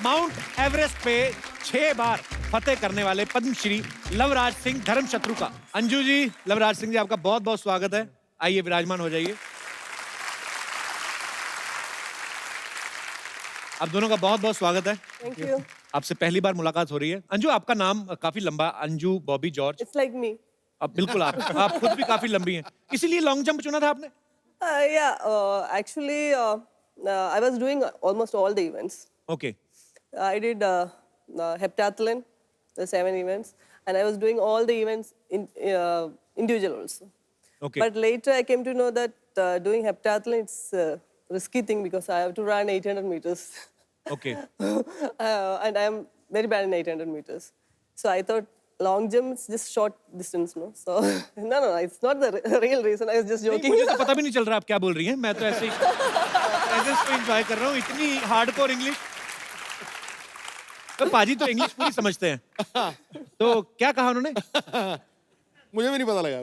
माउंट एवरेस्ट पे 6 बार फतेह करने वाले पद्मश्री लवराज सिंह धर्मशत्रु का। अंजू जी, लवराज सिंह जी, आपका बहुत बहुत स्वागत है। आइए, विराजमान हो जाइए। आप दोनों का बहुत बहुत स्वागत है। Thank you. आपसे पहली बार मुलाकात हो रही है। अंजू, आपका नाम काफी लंबा, Anju Bobby George. It's like me. अब बिल्कुल आप खुद भी काफी लंबी हैं, इसीलिए लॉन्ग जंप चुना था आपने? Actually, I was doing almost all the events. Okay. I did heptathlon, the 7 events, and I was doing all the events in individual also. Okay. But later I came to know that doing heptathlon it's a risky thing because I have to run 800 meters. Okay. And I am very bad in 800 meters. So I thought long jump is just short distance, no? So no, it's not the real reason. I was just joking. मुझे तो पता भी नहीं चल रहा आप क्या बोल रही हैं। मैं तो ऐसे ही एंजॉय कर रहा हूँ। इतनी हार्डकोर इंग्लिश। तो पाजी तो इंग्लिश पूरी समझते हैं। तो क्या कहा उन्होंने? मुझे भी नहीं पता लगा।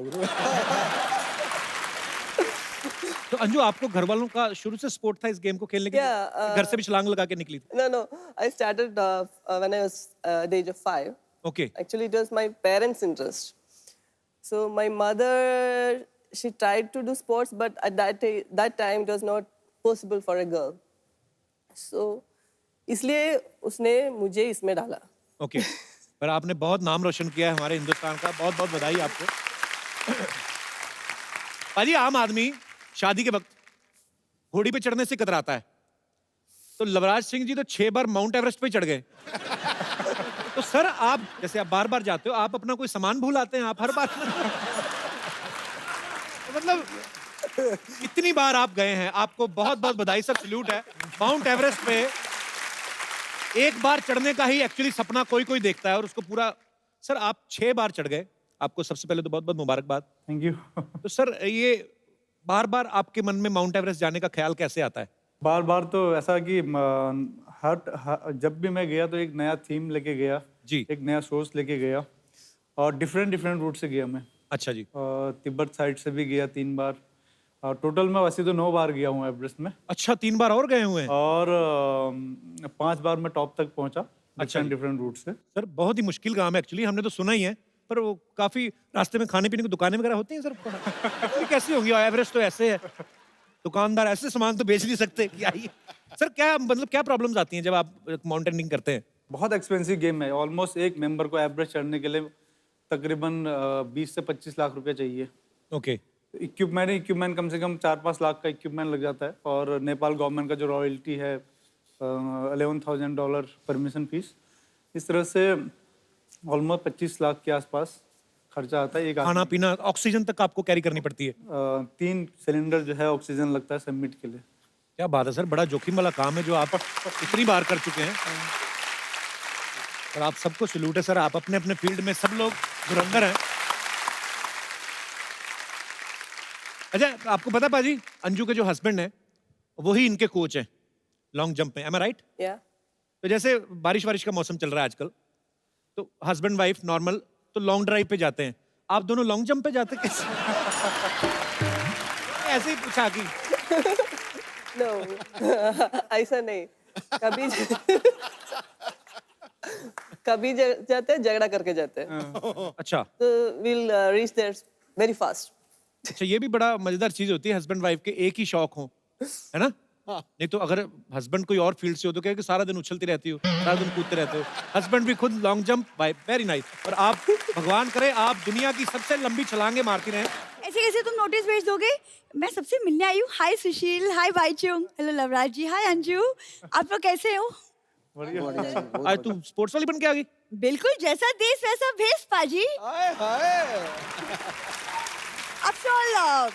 तो अंजू, आपको घर वालों का शुरू से सपोर्ट था इस गेम को खेलने के लिए? घर से भी छलांग लगा के निकली थी? No. I started when I was the age of 5. Okay. Actually, it was my parents' interest. So my mother, she tried to do sports, but at that time it was not possible for a girl. So इसलिए उसने मुझे इसमें डाला। Okay. पर आपने बहुत नाम रोशन किया है हमारे हिंदुस्तान का। बहुत बहुत बधाई आपको। पाजी, आम आदमी शादी के वक्त घोड़ी पे चढ़ने से कतराता है, तो लवराज सिंह जी तो 6 बार माउंट एवरेस्ट पे चढ़ गए। तो सर, आप जैसे आप बार बार जाते हो, आप अपना कोई सामान भूल आते हैं? आप हर बार मतलब इतनी बार आप गए हैं, आपको बहुत बहुत बधाई सर, सल्यूट है। माउंट एवरेस्ट पे एक बार चढ़ने का ही एक्चुअली सपना कोई कोई देखता है और उसको पूरा। सर, आप 6 बार चढ़ गए, आपको सबसे पहले तो बहुत बहुत मुबारकबाद। Thank you. तो सर, ये बार बार आपके मन में माउंट एवरेस्ट जाने का ख्याल कैसे आता है? बार बार तो ऐसा कि जब भी मैं गया तो एक नया थीम लेके गया जी, एक नया सोर्स लेके गया और डिफरेंट रूट से गया मैं। अच्छा जी। तिब्बत साइड से भी गया 3 बार। टोटल मैं वैसे तो 9 बार गया हूँ एवरेस्ट में। अच्छा, 3 बार और गए हुए हैं? और 5 बार मैं टॉप तक पहुंचा। अच्छा, डिफरेंट रूट से। सर, बहुत ही मुश्किल काम है एक्चुअली, हमने तो सुना ही है, पर वो काफी रास्ते में खाने पीने की दुकानें वगैरह होती हैं सर? कैसी होंगी? एवरेस्ट तो ऐसे है, दुकानदार ऐसे सामान तो बेच नहीं सकते। क्या ये सर, क्या मतलब क्या प्रॉब्लम्स आती हैं जब आप माउंटेनिंग करते हैं? बहुत एक्सपेंसिव गेम है। ऑलमोस्ट एक मेंबर को एवरेस्ट चढ़ने के लिए तकरीबन 20 से 25 लाख रुपया चाहिए। ओके। इक्विपमेंट कम से कम 4-5 लाख का इक्विपमेंट लग जाता है। और नेपाल गवर्नमेंट का जो रॉयल्टी है $11,000 परमिशन फीस, इस तरह से ऑलमोस्ट 25 लाख के आसपास खर्चा आता है। एक खाना पीना, ऑक्सीजन तक आपको कैरी करनी पड़ती है? 3 सिलेंडर जो है ऑक्सीजन लगता है सबमिट के लिए। क्या बात है सर, बड़ा जोखिम वाला काम है जो आप इतनी बार कर चुके हैं। और आप सबको सैल्यूट है सर, आप अपने अपने फील्ड में सब लोग धुरंधर हैं। अच्छा, आपको पता पाजी, अंजू के जो हस्बैंड हैं वही इनके कोच हैं लॉन्ग जंप में। एम आई राइट? Yeah. तो जैसे बारिश का मौसम चल रहा है आजकल, तो हस्बैंड वाइफ नॉर्मल तो लॉन्ग ड्राइव पे जाते हैं, आप दोनों लॉन्ग जंप पे जाते कैसे? ऐसे ही पूछा कि No, ऐसा नहीं। कभी जाते हैं, झगड़ा करके जाते हैं। अच्छा। तो we'll reach there very fast. अच्छा, ये भी बड़ा मजेदार चीज होती है, हस्बैंड वाइफ के एक ही शौक हो, है ना? नहीं तो अगर हस्बैंड कोई और फील्ड से हो तो क्या है कि सारा दिन उछलती रहती हो, सारा दिन कूदते रहते हो। हस्बैंड भी खुद लॉन्ग जंप, वेरी नाइस। और आप, भगवान करे आप दुनिया की सबसे लंबी छलांगे मारती रहें। ऐसे कैसे तुम नोटिस भेज दोगे? मैं सबसे मिलने आई हूँ। हाय सुशील, हाय बाईचुंग, हेलो लवराज जी, हाय अंजू, आप लोग कैसे हो? आज तू स्पोर्ट्स वाली बन के आ गई? बिल्कुल, जैसा देश वैसा भेष पाजी। आफ्टर ऑल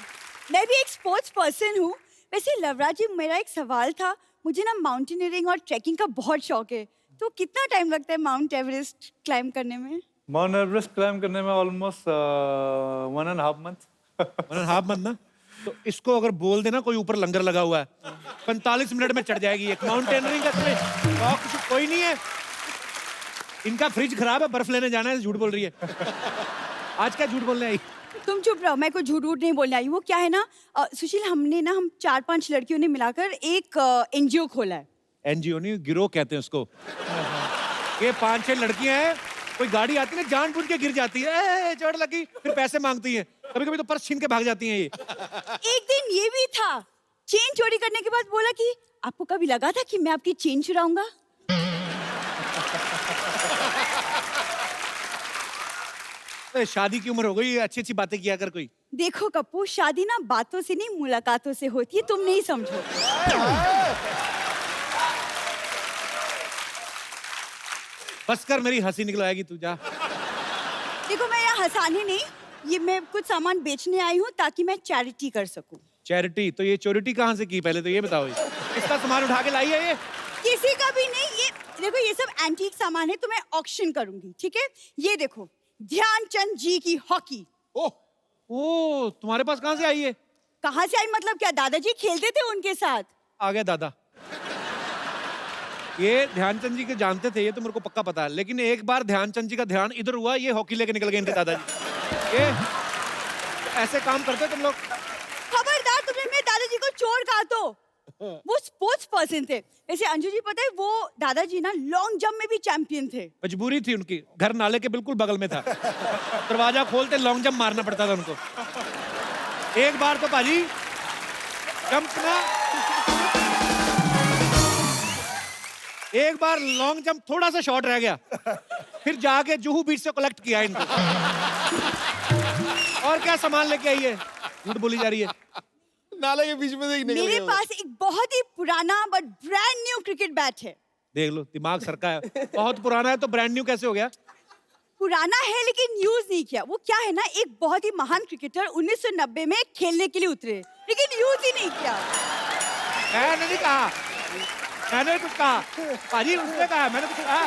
मैं भी एक स्पोर्ट्स पर्सन हूँ। वैसे लवराज जी, मेरा एक सवाल था, मुझे ना माउंटेनियरिंग और ट्रैकिंग का बहुत शौक है, तो कितना टाइम लगता है माउंट एवरेस्ट क्लाइंब करने में? माउंट एवरेस्ट क्लाइम करने में ऑलमोस्ट 1.5 मंथ। 1.5 मंथ ना? तो इसको अगर बोल देना कोई ऊपर लंगर लगा हुआ है, 45 मिनट में चढ़ जाएगी। एक माउंटेनियरिंग का शौक कोई नहीं है। इनका फ्रिज खराब है, बर्फ लेने जाना है, झूठ बोल रही है। आज क्या झूठ बोलने आई? तुम चुप रहो, मैं कोई झूठ वूठ नहीं बोलने आई। वो क्या है ना सुशील, हम 4-5 लड़कियों ने मिलाकर एक एनजीओ खोला है। एनजीओ नहीं, गिरोह कहते हैं उसको। ये 5-6 लड़कियां हैं, कोई गाड़ी आती है ना, जानबूझ के गिर जाती है, चोट लगी, फिर पैसे मांगती है, कभी कभी तो पर्स छीन के भाग जाती हैं ये। एक दिन ये भी था, चेन चोरी करने के बाद बोला कि आपको कभी लगा था कि मैं आपकी चेन चुराऊंगा? शादी की उम्र हो गई, अच्छी अच्छी बातें किया कर कोई। देखो कपूर, शादी ना बातों से नहीं मुलाकातों से होती है, तुम नहीं समझो। बस कर, मेरी हंसी निकलवाएगी तू, जा। देखो मैं यहाँ हंसाने नहीं, ये मैं कुछ सामान बेचने आई हूँ ताकि मैं चैरिटी कर सकूँ। चैरिटी? तो ये चोरिटी कहाँ से की, पहले तो ये बताओ। इसका सामान उठा के लाई है ये? किसी का भी नहीं। ये देखो, ये सब एंटीक सामान है, तो मैं ऑक्शन करूंगी, ठीक है? ये देखो, ध्यानचंद जी की हॉकी। ओह, तुम्हारे पास कहाँ से आई है? कहाँ से आई मतलब क्या, दादाजी खेलते थे उनके साथ। आ गया दादा। ये ध्यानचंद जी के जानते थे, ये तो मेरे को पक्का पता है, लेकिन एक बार ध्यानचंद जी का ध्यान इधर हुआ, ये हॉकी लेके निकल गए इनके दादाजी। ये ऐसे काम करते तुम लोग? खबरदार, तुमने मेरे दादाजी को चोर कहा तो। वो स्पोर्ट्स पर्सन थे। वैसे अंजू जी, पता है वो दादाजी ना लॉन्ग जंप में भी चैंपियन थे। मजबूरी थी उनकी, घर नाले के बिल्कुल बगल में था, दरवाजा खोलते लॉन्ग जंप मारना पड़ता था उनको। एक बार तो पाजी जंप ना, एक बार लॉन्ग जंप थोड़ा सा शॉर्ट रह गया, फिर जाके जुहू बीच से कलेक्ट किया इनको। और क्या सामान लेके आई है, झूठ बोली जा रही है। नाले के बीच में से निकल मेरे गए। पास एक बहुत ही पुराना but brand new cricket bat है। देख लो, दिमाग सरका है। बहुत पुराना है तो ब्रांड न्यू कैसे हो गया? पुराना है लेकिन यूज नहीं किया। वो क्या है ना, एक बहुत ही महान क्रिकेटर 1990 में खेलने के लिए उतरे, लेकिन यूज ही नहीं किया। मैंने नहीं कहा, मैंने कुछ कहा पाजी, उसने कहा, मैंने कुछ कहा।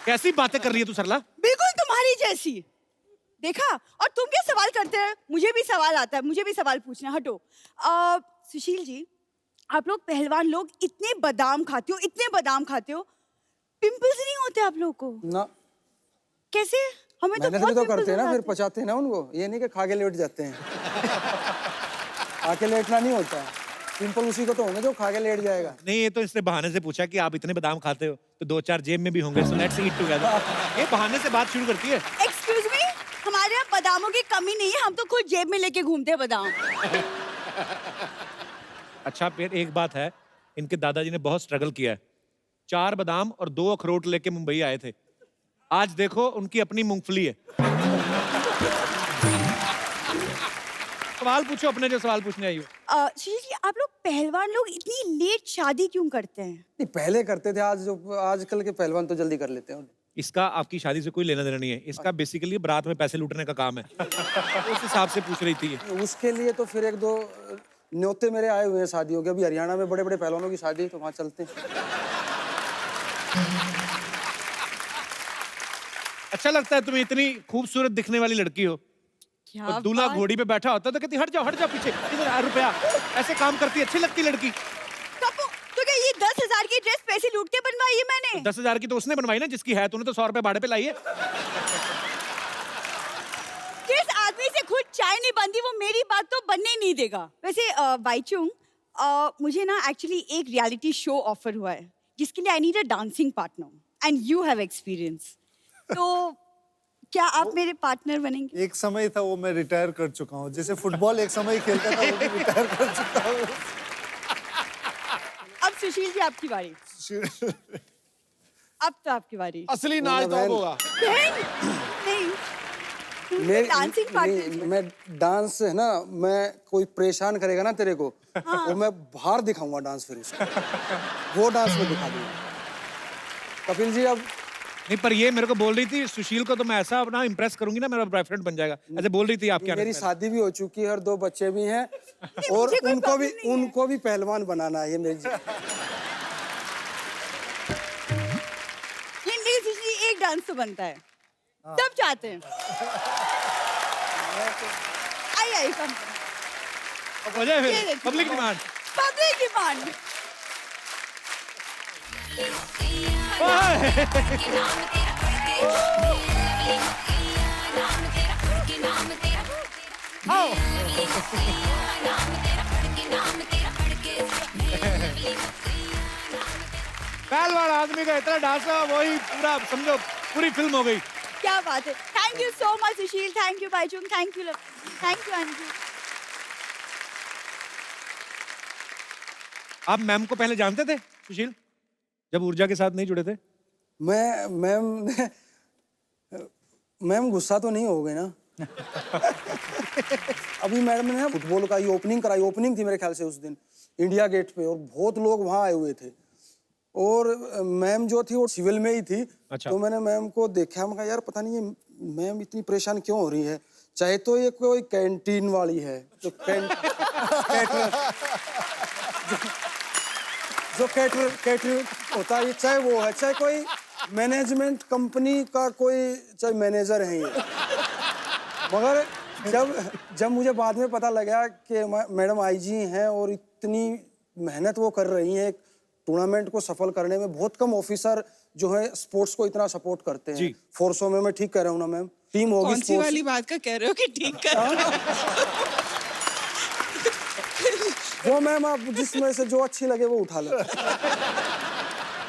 कैसी बातें कर रही है तू सरला? बिल्कुल तुम्हारी जैसी। देखा, और तुम क्या सवाल करते हैं? मुझे भी सवाल आता है, मुझे भी सवाल पूछना। हटो। सुशील जी, आप लोग पहलवान लोग इतने बादाम खाते हो, इतने बादाम खाते हो, पिंपल्स नहीं होते आप लोग को? ना। कैसे? हमें तो मेहनत बहुत भी तो पिंपल्स करते हैं ना, हो फिर जाते हैं। पचाते हैं ना उनको, ये नहीं कि खा के लेट जाते हैं। खा के लेटना नहीं होता, पिंपल उसी को तो होंगे जो खा के लेट जाएगा। नहीं, ये तो इसने बहाने से पूछा कि आप इतने बादाम खाते हो तो 2-4 जेब में भी होंगे, सो लेट्स ईट टुगेदर। ये बहाने से बात शुरू करती है। एक्सक्यूज मी, हमारे यहाँ बादामों की कमी नहीं है, हम तो खुद जेब में लेके घूमते हैं बादाम। अच्छा, फिर एक बात है, इनके दादाजी ने बहुत स्ट्रगल किया है। 4 बादाम और 2 अखरोट लेके मुंबई आए थे। आज देखो उनकी अपनी मूंगफली है। सवाल पूछो अपने, जो सवाल पूछने आई हो। सुशील जी, आप लोग पहलवान लोग इतनी लेट शादी क्यों करते हैं? नहीं, पहले करते थे, आजकल के पहलवान तो जल्दी कर लेते हैं। इसका आपकी शादी से कोई लेना देना नहीं है, इसका बेसिकली बारात में पैसे लूटने का काम है। उस हिसाब से पूछ रही थी ये। उसके लिए तो फिर 1-2 न्योते मेरे आए हुए हैं शादियों के। अभी हरियाणा में बड़े बड़े पहलवानों की शादी है, तो वहाँ चलते हैं। अच्छा लगता है तुम्हें, इतनी खूबसूरत दिखने वाली लड़की हो क्या और दूल्हा बात- घोड़ी पे बैठा होता तो कहती हट जाओ पीछे, इधर रुपया। ऐसे काम करती, अच्छी लगती लड़की। कपू, तो क्या ये 10,000 की ड्रेस पैसे लूट के बनवाई है मैंने? 10,000 की तो उसने बनवाई ना, जिसकी है। तूने तो 100 रुपए भाड़े पे लाई है। जिस आदमी से खुद चाय नहीं बनती वो मेरी बात तो बनने ही नहीं देगा। वैसे बाईचुंग, मुझे ना एक्चुअली एक रियलिटी शो ऑफर हुआ है जिसके लिए I need a dancing partner and you have experience. तो क्या आप मेरे पार्टनर बनेंगे? एक समय था वो मैं रिटायर कर चुका हूँ, जैसे फुटबॉल एक समय खेलता था, वो भी रिटायर कर चुका हूँ। अब सुशील जी आपकी बारी। अब तो आपकी बारी। असली नाच तो अब होगा। नहीं, मेरी डांसिंग पार्टनर। नहीं, मैं डांस है ना, मैं कोई परेशान करेगा ना तेरे को, वो मैं बाहर दिखाऊंगा डांस, फिर उसको वो डांस में दिखा दूंगा। कपिल जी, अब नहीं, पर ये मेरे को बोल रही थी सुशील को तो मैं ऐसा अपना इम्प्रेस करूंगी ना, मेरा बॉयफ्रेंड बन जाएगा, ऐसे बोल रही थी आप क्या मेरी करते हैं? शादी भी हो चुकी है और 2 बच्चे भी हैं और मुझे कोई उनको भी पहलवान बनाना है, ये मेरी लेकिन एक डांस तो बनता है, सब चाहते हैं। आई कम हो जाए ये फिर देखिए। Public demand. Public demand. पहलवान आदमी का इतना डांस है, वही पूरा समझो पूरी फिल्म हो गई। क्या बात है। Thank you so much Sushil, thank you Baichung, thank you Anju. आप मैम को पहले जानते थे सुशील, जब ऊर्जा के साथ नहीं जुड़े थे? मैम गुस्सा तो नहीं हो गए ना? अभी मैडम ने फुटबॉल का ये ओपनिंग कराई, ओपनिंग थी मेरे ख्याल से उस दिन इंडिया गेट पे, और बहुत लोग वहाँ आए हुए थे और मैम जो थी वो सिविल में ही थी। अच्छा। तो मैंने मैम को देखा, मैं कहा यार पता नहीं ये मैम इतनी परेशान क्यों हो रही है, चाहे तो ये कोई कैंटीन वाली है जो कैटर होता है, चाहे वो है, चाहे कोई मैनेजमेंट कंपनी का कोई चाहे मैनेजर है ये। मगर जब मुझे बाद में पता लगा कि मैडम आईजी हैं और इतनी मेहनत वो कर रही हैं टूर्नामेंट को सफल करने में, बहुत कम ऑफिसर जो है स्पोर्ट्स को इतना सपोर्ट करते हैं फोर्सों में। मैं ठीक कह रहा हूँ ना मैम? टीम होगी कौन सी वाली बात का कह रहे हो कि ठीक कर रहे हो? वो मैम आप जिसमें से जो अच्छी लगे वो उठा लो।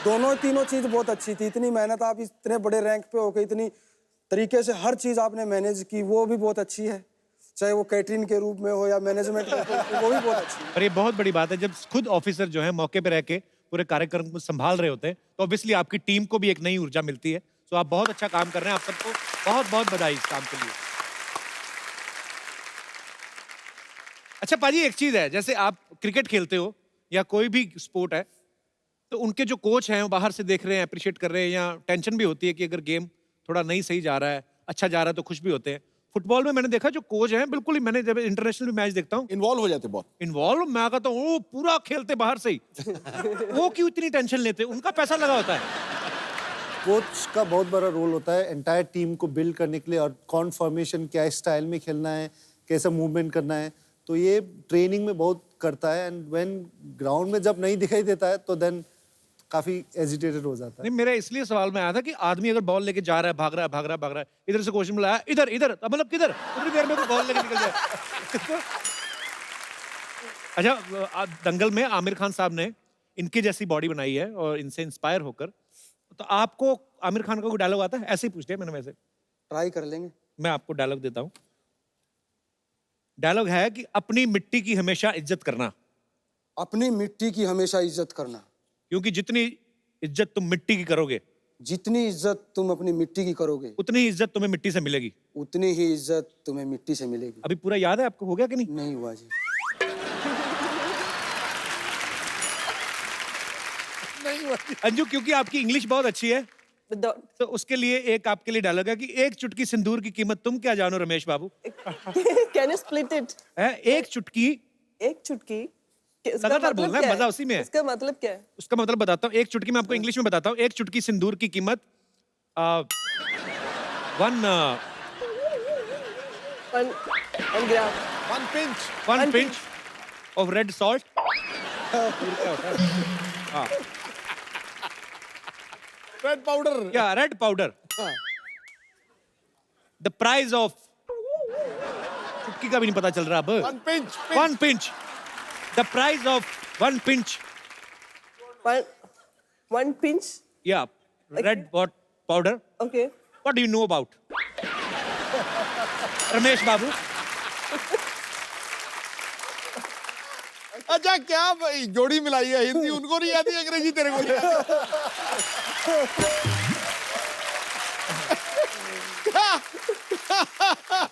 दोनों तीनों चीज बहुत अच्छी थी, इतनी मेहनत, आप इतने बड़े रैंक पे होके इतनी तरीके से हर चीज आपने मैनेज की, वो भी बहुत अच्छी है, चाहे वो कैटरिंग के रूप में हो या मैनेजमेंट के रूप में, वो भी बहुत अच्छी है। पर ये बहुत बड़ी बात है जब खुद ऑफिसर जो है मौके पे रह के पूरे कार्यक्रम को संभाल रहे होते हैं, तो ऑब्वियसली आपकी टीम को भी एक नई ऊर्जा मिलती है। तो आप बहुत अच्छा काम कर रहे हैं, आप सबको बहुत बहुत बधाई इस काम के लिए। अच्छा पाजी, एक चीज है, जैसे आप क्रिकेट खेलते हो या कोई भी स्पोर्ट है, तो उनके जो कोच हैं वो बाहर से देख रहे हैं, अप्रिशिएट कर रहे हैं, या टेंशन भी होती है कि अगर गेम थोड़ा नहीं सही जा रहा है, अच्छा जा रहा है तो खुश भी होते हैं। फुटबॉल में मैंने देखा जो कोच हैं बिल्कुल ही, मैंने जब इंटरनेशनल मैच देखता हूँ इन्वॉल्व हो जाते बहुत। इन्वॉल्व, मैं कहता हूँ वो पूरा खेलते बाहर से ही। वो क्यों इतनी टेंशन लेते? उनका पैसा लगा होता है। कोच का बहुत बड़ा रोल होता है एंटायर टीम को बिल्ड करने के लिए, और कौन फॉर्मेशन क्या स्टाइल में खेलना है, कैसा मूवमेंट करना है, तो ये ट्रेनिंग में बहुत करता है। एंड व्हेन ग्राउंड में जब नहीं दिखाई देता है तो देन काफी एजिटेटेड हो जाता है। नहीं, मेरा इसलिए सवाल में आया था कि आदमी अगर बॉल लेके जा रहा है, भाग रहा है, इधर से क्वेश्चन मिला इधर इधर, मतलब किधर, उतनी देर में बॉल लेके निकल जाए। अच्छा, दंगल में आमिर खान साहब ने इनकी जैसी बॉडी बनाई है और इनसे इंस्पायर होकर, तो आपको आमिर खान का कोई डायलॉग आता है? ऐसे ही पूछ लिया मैंने, वैसे ट्राई कर लेंगे। मैं आपको डायलॉग देता हूँ। डायलॉग है कि अपनी मिट्टी की हमेशा इज्जत करना। अपनी मिट्टी की हमेशा इज्जत करना, क्योंकि जितनी इज्जत तुम मिट्टी की करोगे, जितनी इज्जत तुम अपनी मिट्टी की करोगे, उतनी ही इज्जत तुम्हें मिट्टी से मिलेगी। उतनी ही इज्जत तुम्हें मिट्टी से मिलेगी। अभी पूरा याद है आपको? हो गया कि नहीं? नहीं हुआ जी। अंजू, क्योंकि आपकी इंग्लिश बहुत अच्छी है, तो उसके लिए एक आपके लिए डायलॉग है कि एक चुटकी सिंदूर की कीमत तुम क्या जानो रमेश बाबू। Can you split it? एक चुटकी, एक चुटकी। उसका लगातार मतलब बोलना है, क्या मजा उसी में है। उसका मतलब क्या है? उसका मतलब बताता हूँ, एक चुटकी में आपको इंग्लिश में बताता हूँ। एक चुटकी सिंदूर की कीमत one gram, one pinch of red salt. Red powder. या red powder. The price of, चुटकी का भी नहीं पता चल रहा अब। One pinch. The price of one pinch. One pinch. Yeah, red what powder. Okay. What do you know about? Ramesh Babu. अच्छा, क्या जोड़ी मिलाई है? हिंदी उनको नहीं आती, अंग्रेजी तेरे को नहीं आती।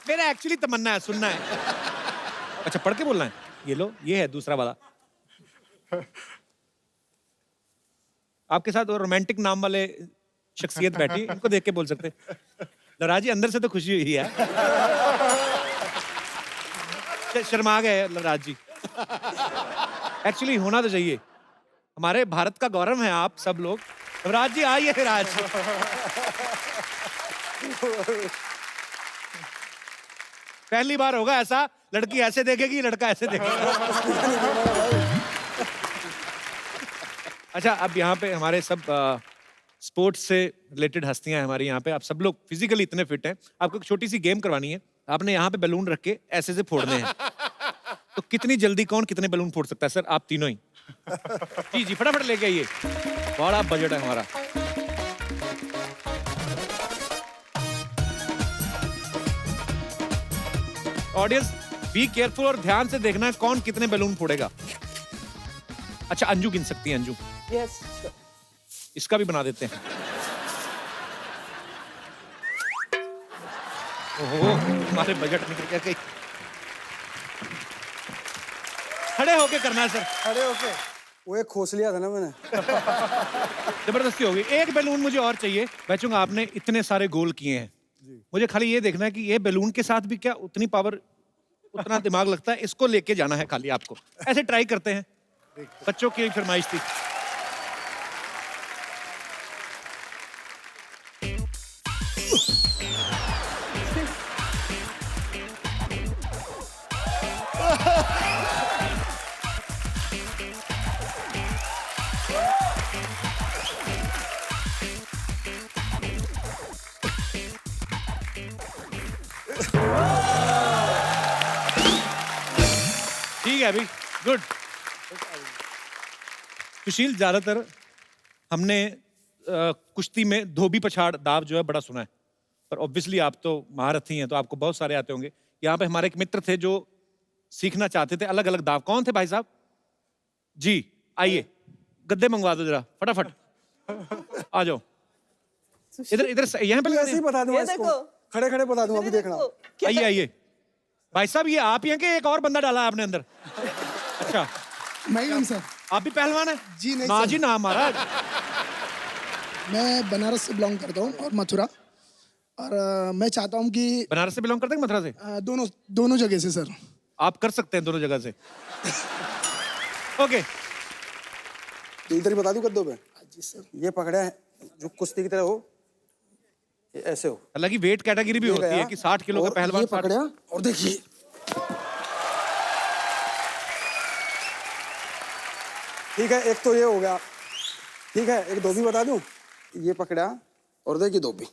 मेरा एक्चुअली तमन्ना है, सुनना है। अच्छा, पढ़ के बोलना है? ये लो, ये है दूसरा वाला। आपके साथ वो रोमांटिक नाम वाले शख्सियत बैठी, इनको देख के बोल सकते लवराज जी अंदर से तो खुशी हुई है। शर्मा गए लवराज जी। एक्चुअली होना तो चाहिए, हमारे भारत का गौरव है आप सब लोग। लवराज जी आइए फिर आज। पहली बार होगा ऐसा, लड़की ऐसे देखेगी लड़का ऐसे देखेगा। अच्छा, अब यहाँ पे हमारे सब स्पोर्ट्स से रिलेटेड हस्तियां हैं हमारी यहाँ पे। आप सब लोग फिजिकली इतने फिट हैं, आपको एक छोटी सी गेम करवानी है। आपने यहाँ पे बैलून रख के ऐसे से फोड़ने हैं। तो कितनी जल्दी कौन कितने बैलून फोड़ सकता है? सर आप तीनों ही। जी जी फटाफट लेके आइए, बड़ा बजट है हमारा। ऑडियंस बी केयरफुल और ध्यान से देखना है कौन कितने बैलून फोड़ेगा। अच्छा अंजू गिन सकती है, अंजू Yes. इसका भी बना देते हैं। ओहो हमारे बजट निकल गया कहीं। खड़े होके करना है सर, खड़े होके। वो एक खोस लिया था ना मैंने। जबरदस्ती होगी। एक बैलून मुझे और चाहिए। बच्चों आपने इतने सारे गोल किए हैं, मुझे खाली ये देखना है कि ये बैलून के साथ भी क्या उतनी पावर, उतना दिमाग लगता है? इसको लेके जाना है खाली आपको। ऐसे ट्राई करते हैं, बच्चों की फरमाइश थी। ठीक है अभी, गुड। सुशील, ज्यादातर हमने कुश्ती में धोबी पछाड़ दाव जो है बड़ा सुना है, पर ऑब्वियसली आप तो महारथी हैं तो आपको बहुत सारे आते होंगे। यहाँ पे हमारे एक मित्र थे जो सीखना चाहते थे अलग अलग दाव। कौन थे भाई साहब? जी आइए, गद्दे मंगवा दो जरा फटाफट। आ जाओ इधर इधर, यहाँ पे ऐसे ही बता दूंगा इसको, खड़े खड़े बता दूंगा, अभी देखना। आइए आइए भाई साहब, ये आप ही हैं कि एक और बंदा डाला है आपने अंदर? अच्छा मैं हूँ सर। आप भी पहलवान हैं? जी नहीं ना सर। जी ना महाराज। मैं बनारस से बिलोंग करता हूँ और मथुरा, और मैं चाहता हूँ कि बनारस से बिलोंग करते हैं मथुरा से? दोनों जगह से सर। आप कर सकते हैं दोनों जगह से। ओके तो इधर ही बता दूं गद्दों पे। जी सर। ये पकड़ा है जो कुश्ती की तरह हो, ये ऐसे हो। हालांकि वेट कैटेगरी भी होती है कि 60 किलो का पहलवान। ये पकड़ा और देखिए ठीक है, एक तो ये हो गया। ठीक है, एक धोबी बता दूं। ये पकड़ा और देखिए धोबी।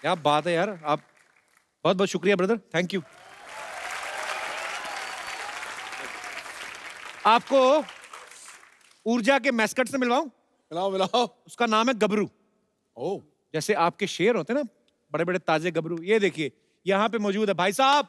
क्या बात है यार, आप बहुत बहुत शुक्रिया ब्रदर, थैंक यू। आपको ऊर्जा के मैस्कट से मिलवाऊं? मिलाओ मिलाओ। उसका नाम है गबरू। ओ, जैसे आपके शेर होते हैं ना, बड़े बड़े ताजे गबरू, ये देखिए यहां पे मौजूद है भाई साहब।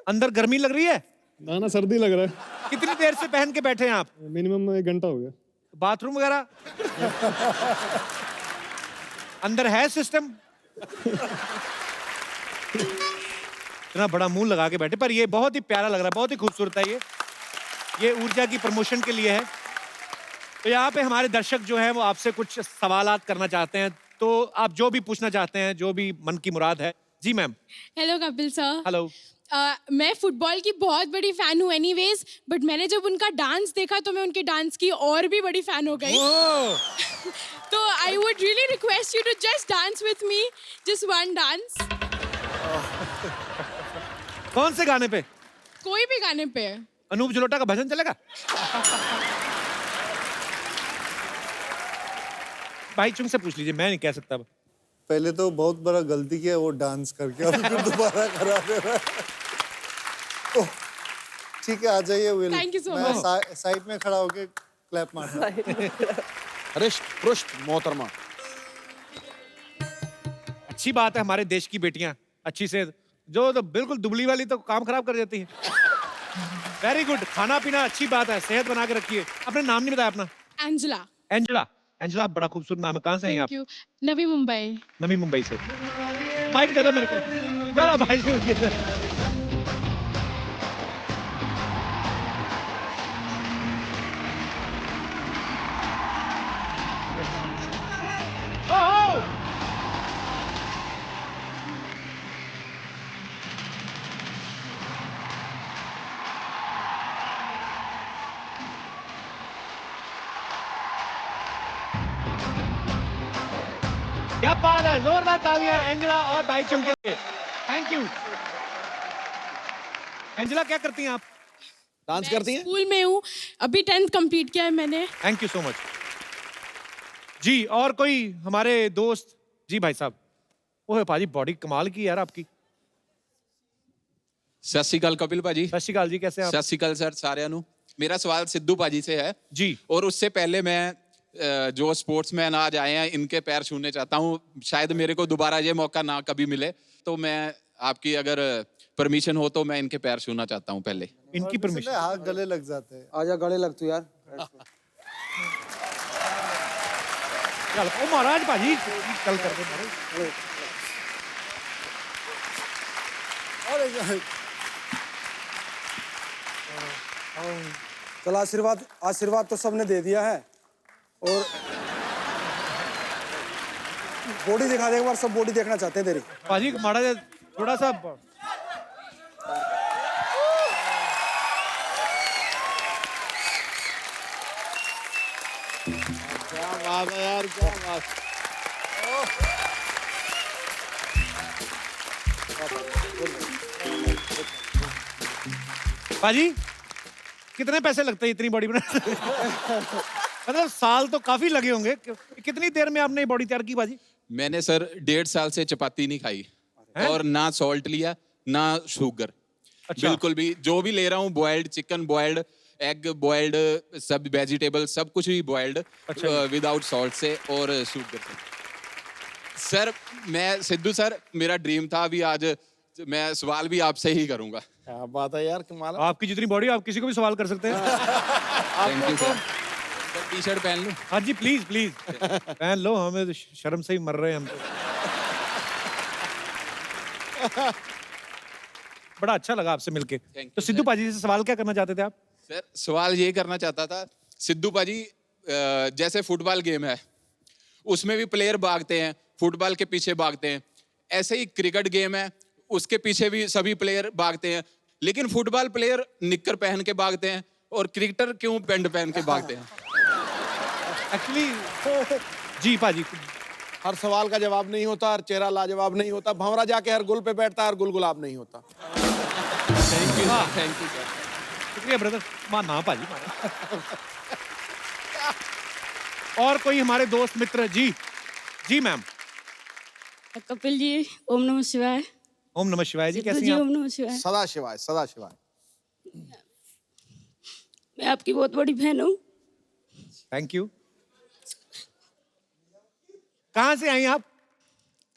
अंदर गर्मी लग रही है? ना ना सर्दी लग रहा है। कितनी देर से पहन के बैठे हैं आप? मिनिमम 1 घंटा हो गया। बाथरूम वगैरह अंदर है सिस्टम? इतना बड़ा मुंह लगा के बैठे, पर ये बहुत ही प्यारा लग रहा है, बहुत ही खूबसूरत है। ये ऊर्जा की प्रमोशन के लिए है। तो यहाँ पे हमारे दर्शक जो हैं वो आपसे कुछ सवालात करना चाहते हैं, तो आप जो भी पूछना चाहते हैं, जो भी मन की मुराद है। जी ma'am. Hello Kapil sir. Hello. मैं फुटबॉल की बहुत बड़ी फैन हूँ एनीवेज, बट मैंने जब उनका डांस देखा तो मैं उनके डांस की और भी बड़ी फैन हो गई। तो I would really request you to just dance with me, just one dance. कौन से गाने पे? कोई भी गाने पे। अनूप जलोटा का भजन चलेगा? भाई चुंग से पूछ लीजिए, मैं नहीं कह सकता। पहले तो बहुत बड़ा गलती किया वो डांस करके, अभी फिर दोबारा करा दे रहा है। तो ठीक है, आ जाइए विल। Thank you so मैं much. साइड में खड़ा होके क्लैप मारना। हरिश पृष्ठ मोहतरमा। अच्छी बात है, हमारे देश की बेटियां अच्छी से, जो तो बिल्कुल दुबली वाली तो काम खराब कर देती है। वेरी गुड, खाना पीना अच्छी बात है, सेहत बना के रखिए। अपने नाम नहीं बताया अपना? एंजेला। एंजेला, एंजेला, आप बड़ा खूबसूरत नाम है, कहाँ से हैं आप? Thank you. नवी मुंबई। नवी मुंबई से। माइक दे दो मेरे को, जरा भाई से। क्या बात है, जोरदार तालियां एंजेला और बाईचुंग के लिए। Thank you. एंजेला, क्या करती हैं आप? डांस करती हैं? स्कूल में हूँ, अभी 10th कंप्लीट किया है मैंने। थैंक यू सो मच जी। और कोई हमारे दोस्त? जी भाई साहब। ओह पाजी, बॉडी कमाल की यार आपकी। ਸਤਿ ਸ਼੍ਰੀ ਅਕਾਲ कपिल भाजी। सत श्री अकाल जी, कैसे हैं आप? सत श्री अकाल सर साਰਿਆਂ ਨੂੰ। मेरा सवाल सिद्धू भाजी से है जी। और उससे पहले मैं जो स्पोर्ट्समैन आज आए हैं इनके पैर छूने चाहता हूँ। शायद मेरे को दोबारा ये मौका ना कभी मिले, तो मैं आपकी अगर परमिशन हो तो मैं इनके पैर छूना चाहता हूँ पहले। इनकी परमिशन? हाथ गले लग जाते हैं। आजा गले लग तू यार। चल ओ महाराज भाजी, चल करके मारो। चल आशीर्वाद, आशीर्वाद तो सबने दे दिया है और बॉडी दिखा दे एक बार, सब बॉडी देखना चाहते हैं तेरी। पाजी माड़ा जा थोड़ा सा। क्या बात है यार, क्या बात। पाजी कितने पैसे लगते हैं इतनी बॉडी बनाने? मतलब साल तो काफी लगे होंगे। कितनी देर में आपने बॉडी तैयार की पाजी? मैंने सर 1.5 साल से चपाती नहीं खाई और ना सॉल्ट लिया ना शुगर। अच्छा। बिल्कुल भी जो भी ले रहा हूँ boiled chicken, boiled egg, boiled सब वेजिटेबल, सब कुछ भी बॉइल्ड विदाउट सॉल्ट से और शुगर से। सर मैं सिद्धू सर, मेरा ड्रीम था, अभी आज मैं सवाल भी आपसे ही करूंगा। क्या बात है यार, कमाल। आपकी जितनी बॉडी, आप किसी को भी सवाल कर सकते हैं। Thank you sir. T shirt पहन लूं? हाँ जी प्लीज प्लीज पहन लो, हमें तो शर्म से ही मर रहे हैं हम तो। बड़ा अच्छा लगा आपसे मिलके। तो सिद्धू पाजी से सवाल क्या करना चाहते थे आप? सर सवाल ये करना चाहता था, सिद्धू पाजी जैसे फुटबॉल गेम है उसमें भी प्लेयर भागते हैं, फुटबॉल के पीछे भागते हैं, ऐसे ही क्रिकेट गेम है उसके पीछे भी सभी प्लेयर भागते हैं, लेकिन फुटबॉल प्लेयर निक्कर पहन के भागते हैं और क्रिकेटर क्यों पैंट पहन के भागते हैं? एक्चुअली जी पाजी, हर सवाल का जवाब नहीं होता, हर चेहरा लाजवाब नहीं होता, भंवरा जाके हर गुल पे बैठता है, हर गुल गुलाब नहीं होता। Thank you sir. शुक्रिया ब्रदर। मां ना पाजी मां। और कोई हमारे दोस्त मित्र? जी जी मैम। कपिल जी ओम नमः शिवाय। ओम नमः शिवाय जी, कैसी हैं आप? ओम नमः शिवाय। सदा शिवाय, सदा शिवाय। मैं आपकी बहुत बड़ी फैन हूँ। Thank you. कहाँ से आई आप?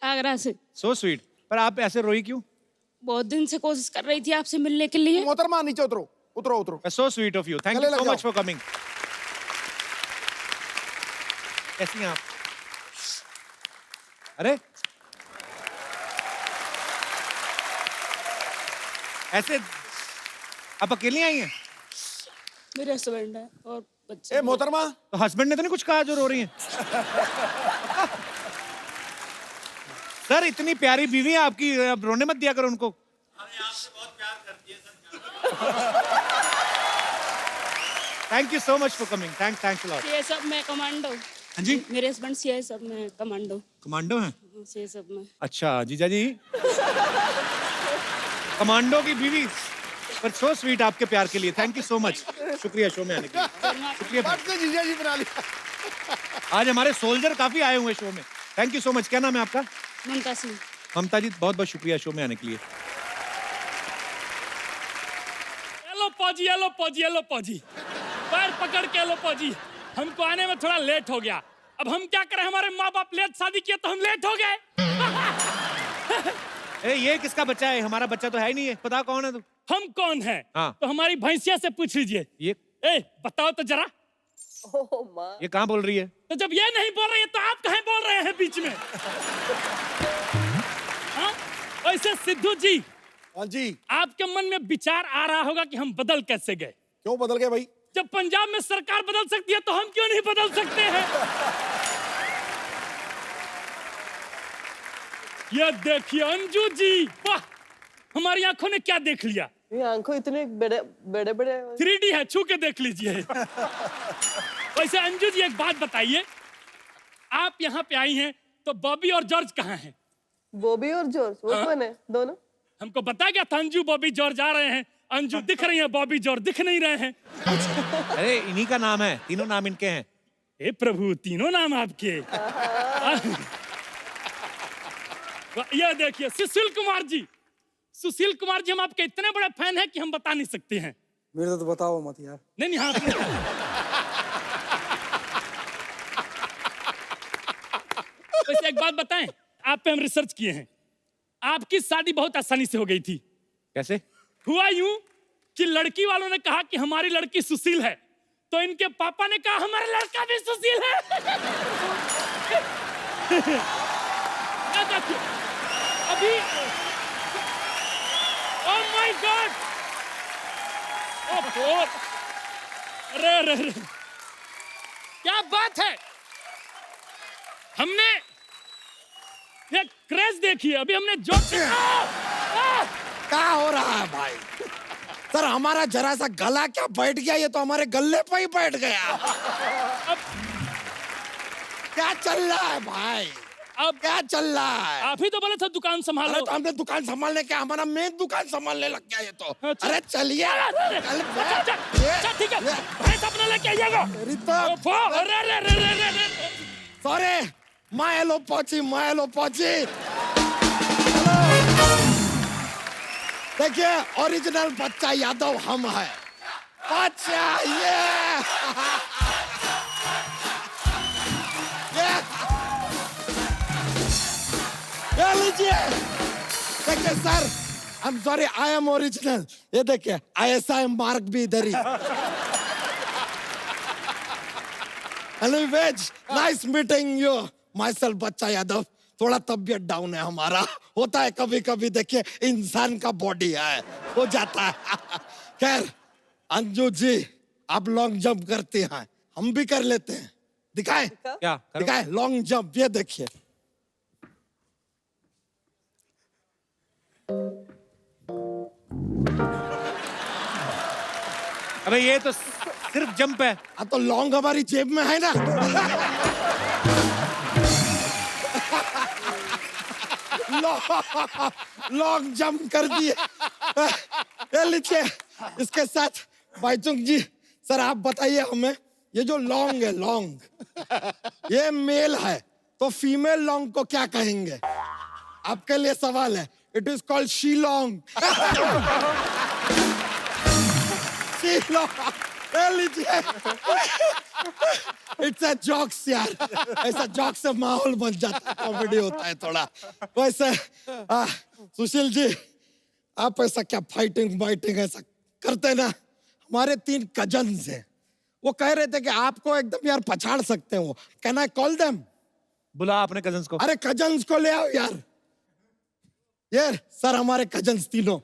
आगरा से। So sweet. पर आप ऐसे रोई क्यों? बहुत दिन से कोशिश कर रही थी आपसे मिलने के लिए। मोहतरमा नीचे उतरो, उतरो उतरो। So sweet of you, thank you so much for coming. कैसी हैं आप? अरे ऐसे आप अकेली आई हैं? मेरे हस्बैंड है और बच्चे। ए मोहतरमा, तो हस्बैंड ने तो नहीं कुछ कहा जो रो रही हैं? सर इतनी प्यारी बीवी है आपकी, अब रोने मत दिया करो उनको। Thank you so much for coming. Thanks a lot. CSF में कमांडो। हाँ जी, मेरे हस्बैंड सीएसएफ में कमांडो। कमांडो हैं? सीएसएफ में। अच्छा जीजा जी, कमांडो की बीवी, पर सो स्वीट आपके प्यार के लिए। थैंक यू सो मच, शुक्रिया शो में आने के लिए। शुक्रिया। जीजा जी बना लिया। आज हमारे सोल्जर काफी आए हुए शो में। Thank you so much. क्या नाम है आपका? ममता सिंह। ममता जी बहुत बहुत शुक्रिया शो में आने के लिए। लो पाजी, पैर पकड़ के लो पाजी, हमको आने में थोड़ा लेट हो गया। अब हम क्या करें, हमारे माँ बाप लेट शादी किए तो हम लेट हो गए। ए, ये किसका बच्चा है? हमारा बच्चा तो है ही नहीं है। पता कौन है तू? हम कौन है? हाँ। तो हमारी भैंसिया से पूछ लीजिए। ये ए बताओ तो जरा, Oh my. ये कहाँ बोल रही है? तो जब ये नहीं बोल रही है तो आप कहीं बोल रहे हैं बीच में? हाँ? ऐसे सिद्धू जी, हाँ जी, आपके मन में विचार आ रहा होगा कि हम बदल कैसे गए? क्यों बदल गए भाई? जब पंजाब में सरकार बदल सकती है तो हम क्यों नहीं बदल सकते हैं? ये देखिए अंजू जी, वाह, हमारी आंखों ने क्या देख लिया? ये आंखों इतने बड़े बड़े बड़े 3D है, छू के देख लीजिए। वैसे अंजू जी एक बात बताइए, आप यहाँ पे आई हैं तो बॉबी और जॉर्ज कहाँ हैं? बॉबी और जॉर्ज वो कौन है? दोनों हमको बता गया था अंजू बॉबी जॉर्ज आ रहे हैं। अंजू दिख रही है, बॉबी जॉर्ज दिख नहीं रहे हैं। अरे इन्हीं का नाम है, तीनों नाम इनके हैं। हे प्रभु, तीनों नाम आपके। ये देखिए सुशील कुमार जी, सुशील कुमार जी, हम आपके इतने बड़े फैन हैं कि हम बता नहीं सकते हैं। मेरे तो बताओ मत यार। नहीं नहीं, हाँ वैसे एक बात बताएं, आप पे हम रिसर्च किए हैं, आपकी शादी बहुत आसानी से हो गई थी। कैसे? हुआ यूं कि लड़की वालों ने कहा कि हमारी लड़की सुशील है, तो इनके पापा ने कहा हमारा लड़का भी सुशील है। अभी ओह माय गॉड, अरे अरे अरे, क्या बात है! हमने ये क्रेज देखी है, अभी हमने जो क्या हो रहा है भाई? सर हमारा जरा सा गला क्या बैठ गया, ये तो हमारे गले पे ही बैठ गया। क्या चल रहा है भाई? अब क्या चल रहा है? आप ही तो बोले थे दुकान संभालो। अरे तो हमने दुकान संभालने क्या, हमारा मेन दुकान संभालने लग गया ये तो। अरे चलिए ठीक है, भैंस अपना लेके आइएगा। सॉरी, मायलो पहुंची। देखिए ओरिजिनल बच्चा यादव हम है। बच्चा ये लीजिए। देखिए sir, I am sorry, I am original. ये देखिए ISI मार्क भी इधर ही। हेलो वेज, nice meeting you. Myself Bachcha Yadav. थोड़ा तबीयत डाउन है हमारा, होता है कभी कभी। देखिए इंसान का बॉडी है, हो जाता है। खैर अंजू जी, आप लॉन्ग जंप करती हैं, हम भी कर लेते हैं। दिखाए क्या? दिखाए लॉन्ग जंप, ये देखिए। अबे ये तो सिर्फ जंप है। हाँ तो लॉन्ग हमारी जेब में है ना। लॉन्ग जंप कर दिए। ये लीजिए, इसके साथ बाईचुंग जी, सर आप बताइए हमें, ये जो लॉन्ग है, लॉन्ग ये मेल है, तो फीमेल लॉन्ग को क्या कहेंगे? आपके लिए सवाल है। It is called Shillong. Shillong, लीजिए। इट्स अ जोक्स यार, ऐसा जोक से माहौल बन जाता है, कॉमेडी होता है थोड़ा। वैसे सुशील जी, आप ऐसा क्या फाइटिंग ऐसा करते ना? हमारे 3 कजन्स हैं, वो कह रहे थे कि आपको एकदम यार पछाड़ सकते हैं वो। Can I call them? बुला अपने कजन्स को। अरे कजन्स को ले आओ यार। ये सर हमारे कजन्स तीनों।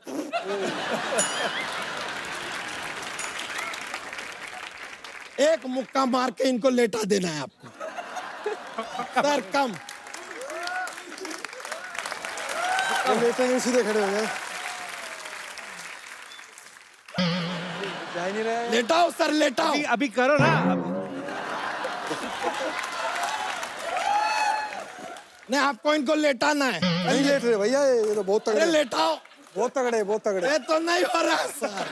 एक मुक्का मार के इनको लेटा देना है आपको। सर कम लेटेंगे, सीधे खड़े हो जाए। जा ही नहीं रहा है। लेटाओ सर, लेटाओ। अभी करो ना। नहीं, आपको इनको लेटाना है। नहीं लेट रहे भैया, ये तो बहुत तगड़े। अरे लेटाओ। बहुत तगड़े, बहुत तगड़े। ये तो नहीं हो रहा सर।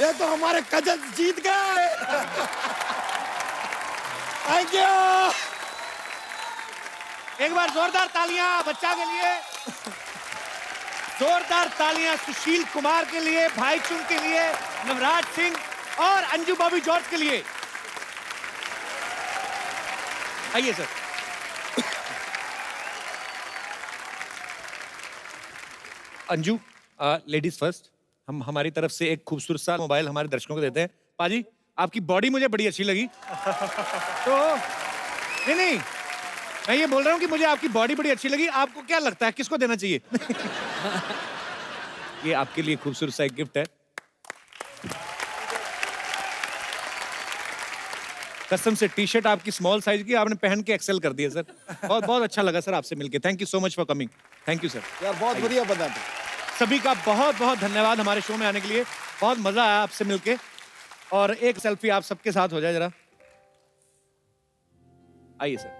ये तो हमारे कजन जीत गए। Thank you. एक बार जोरदार तालियां बच्चा के लिए, जोरदार तालियां सुशील कुमार के लिए, भाईचुंग के लिए, नवराज सिंह और अंजू बॉबी जॉर्ज के लिए। आइए सर। Anju, ladies first. हम हमारी तरफ से एक खूबसूरत सा मोबाइल हमारे दर्शकों को देते हैं। पाजी, आपकी बॉडी मुझे बड़ी अच्छी लगी। तो नहीं, मैं ये बोल रहा हूँ कि मुझे आपकी बॉडी बड़ी अच्छी लगी। आपको क्या लगता है किसको देना चाहिए? ये आपके लिए खूबसूरत सा एक गिफ्ट है। कसम से टी-शर्ट आपकी स्मॉल साइज की, आपने पहन के एक्सेल कर दिया सर। बहुत बहुत अच्छा लगा सर आपसे मिलके। Thank you so much for coming. Thank you sir. यार बहुत बढ़िया बना था। सभी का बहुत बहुत धन्यवाद हमारे शो में आने के लिए। बहुत मजा आया आपसे मिलके। और एक सेल्फी आप सबके साथ हो जाए जरा। आइए sir.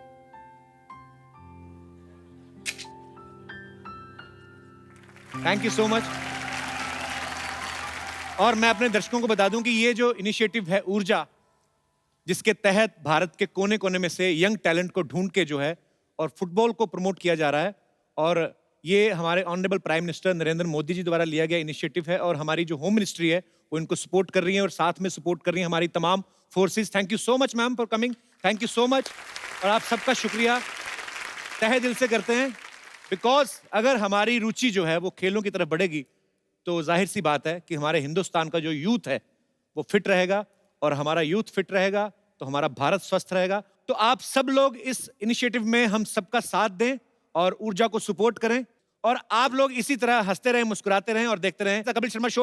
Thank you so much. और मैं अपने दर्शकों को बता दूं कि ये जो इनिशिएटिव है ऊर्जा, जिसके तहत भारत के कोने कोने में से यंग टैलेंट को ढूंढ के जो है और फुटबॉल को प्रमोट किया जा रहा है, और ये हमारे honourable prime minister Narendra Modi ji द्वारा लिया गया इनिशिएटिव है, और हमारी जो होम मिनिस्ट्री है वो इनको सपोर्ट कर रही है और साथ में सपोर्ट कर रही है हमारी तमाम forces. Thank you so much ma'am for coming. Thank you so much. और आप सबका शुक्रिया तहे दिल से करते हैं, बिकॉज अगर हमारी रुचि जो है वो खेलों की तरफ बढ़ेगी तो जाहिर सी बात है कि हमारे हिंदुस्तान का जो यूथ है वो फिट रहेगा, और हमारा यूथ फिट रहेगा तो हमारा भारत स्वस्थ रहेगा। तो आप सब लोग इस इनिशिएटिव में हम सबका साथ दें और ऊर्जा को सपोर्ट करें, और आप लोग इसी तरह हंसते रहें, मुस्कुराते रहें और देखते रहें द कपिल शर्मा शो।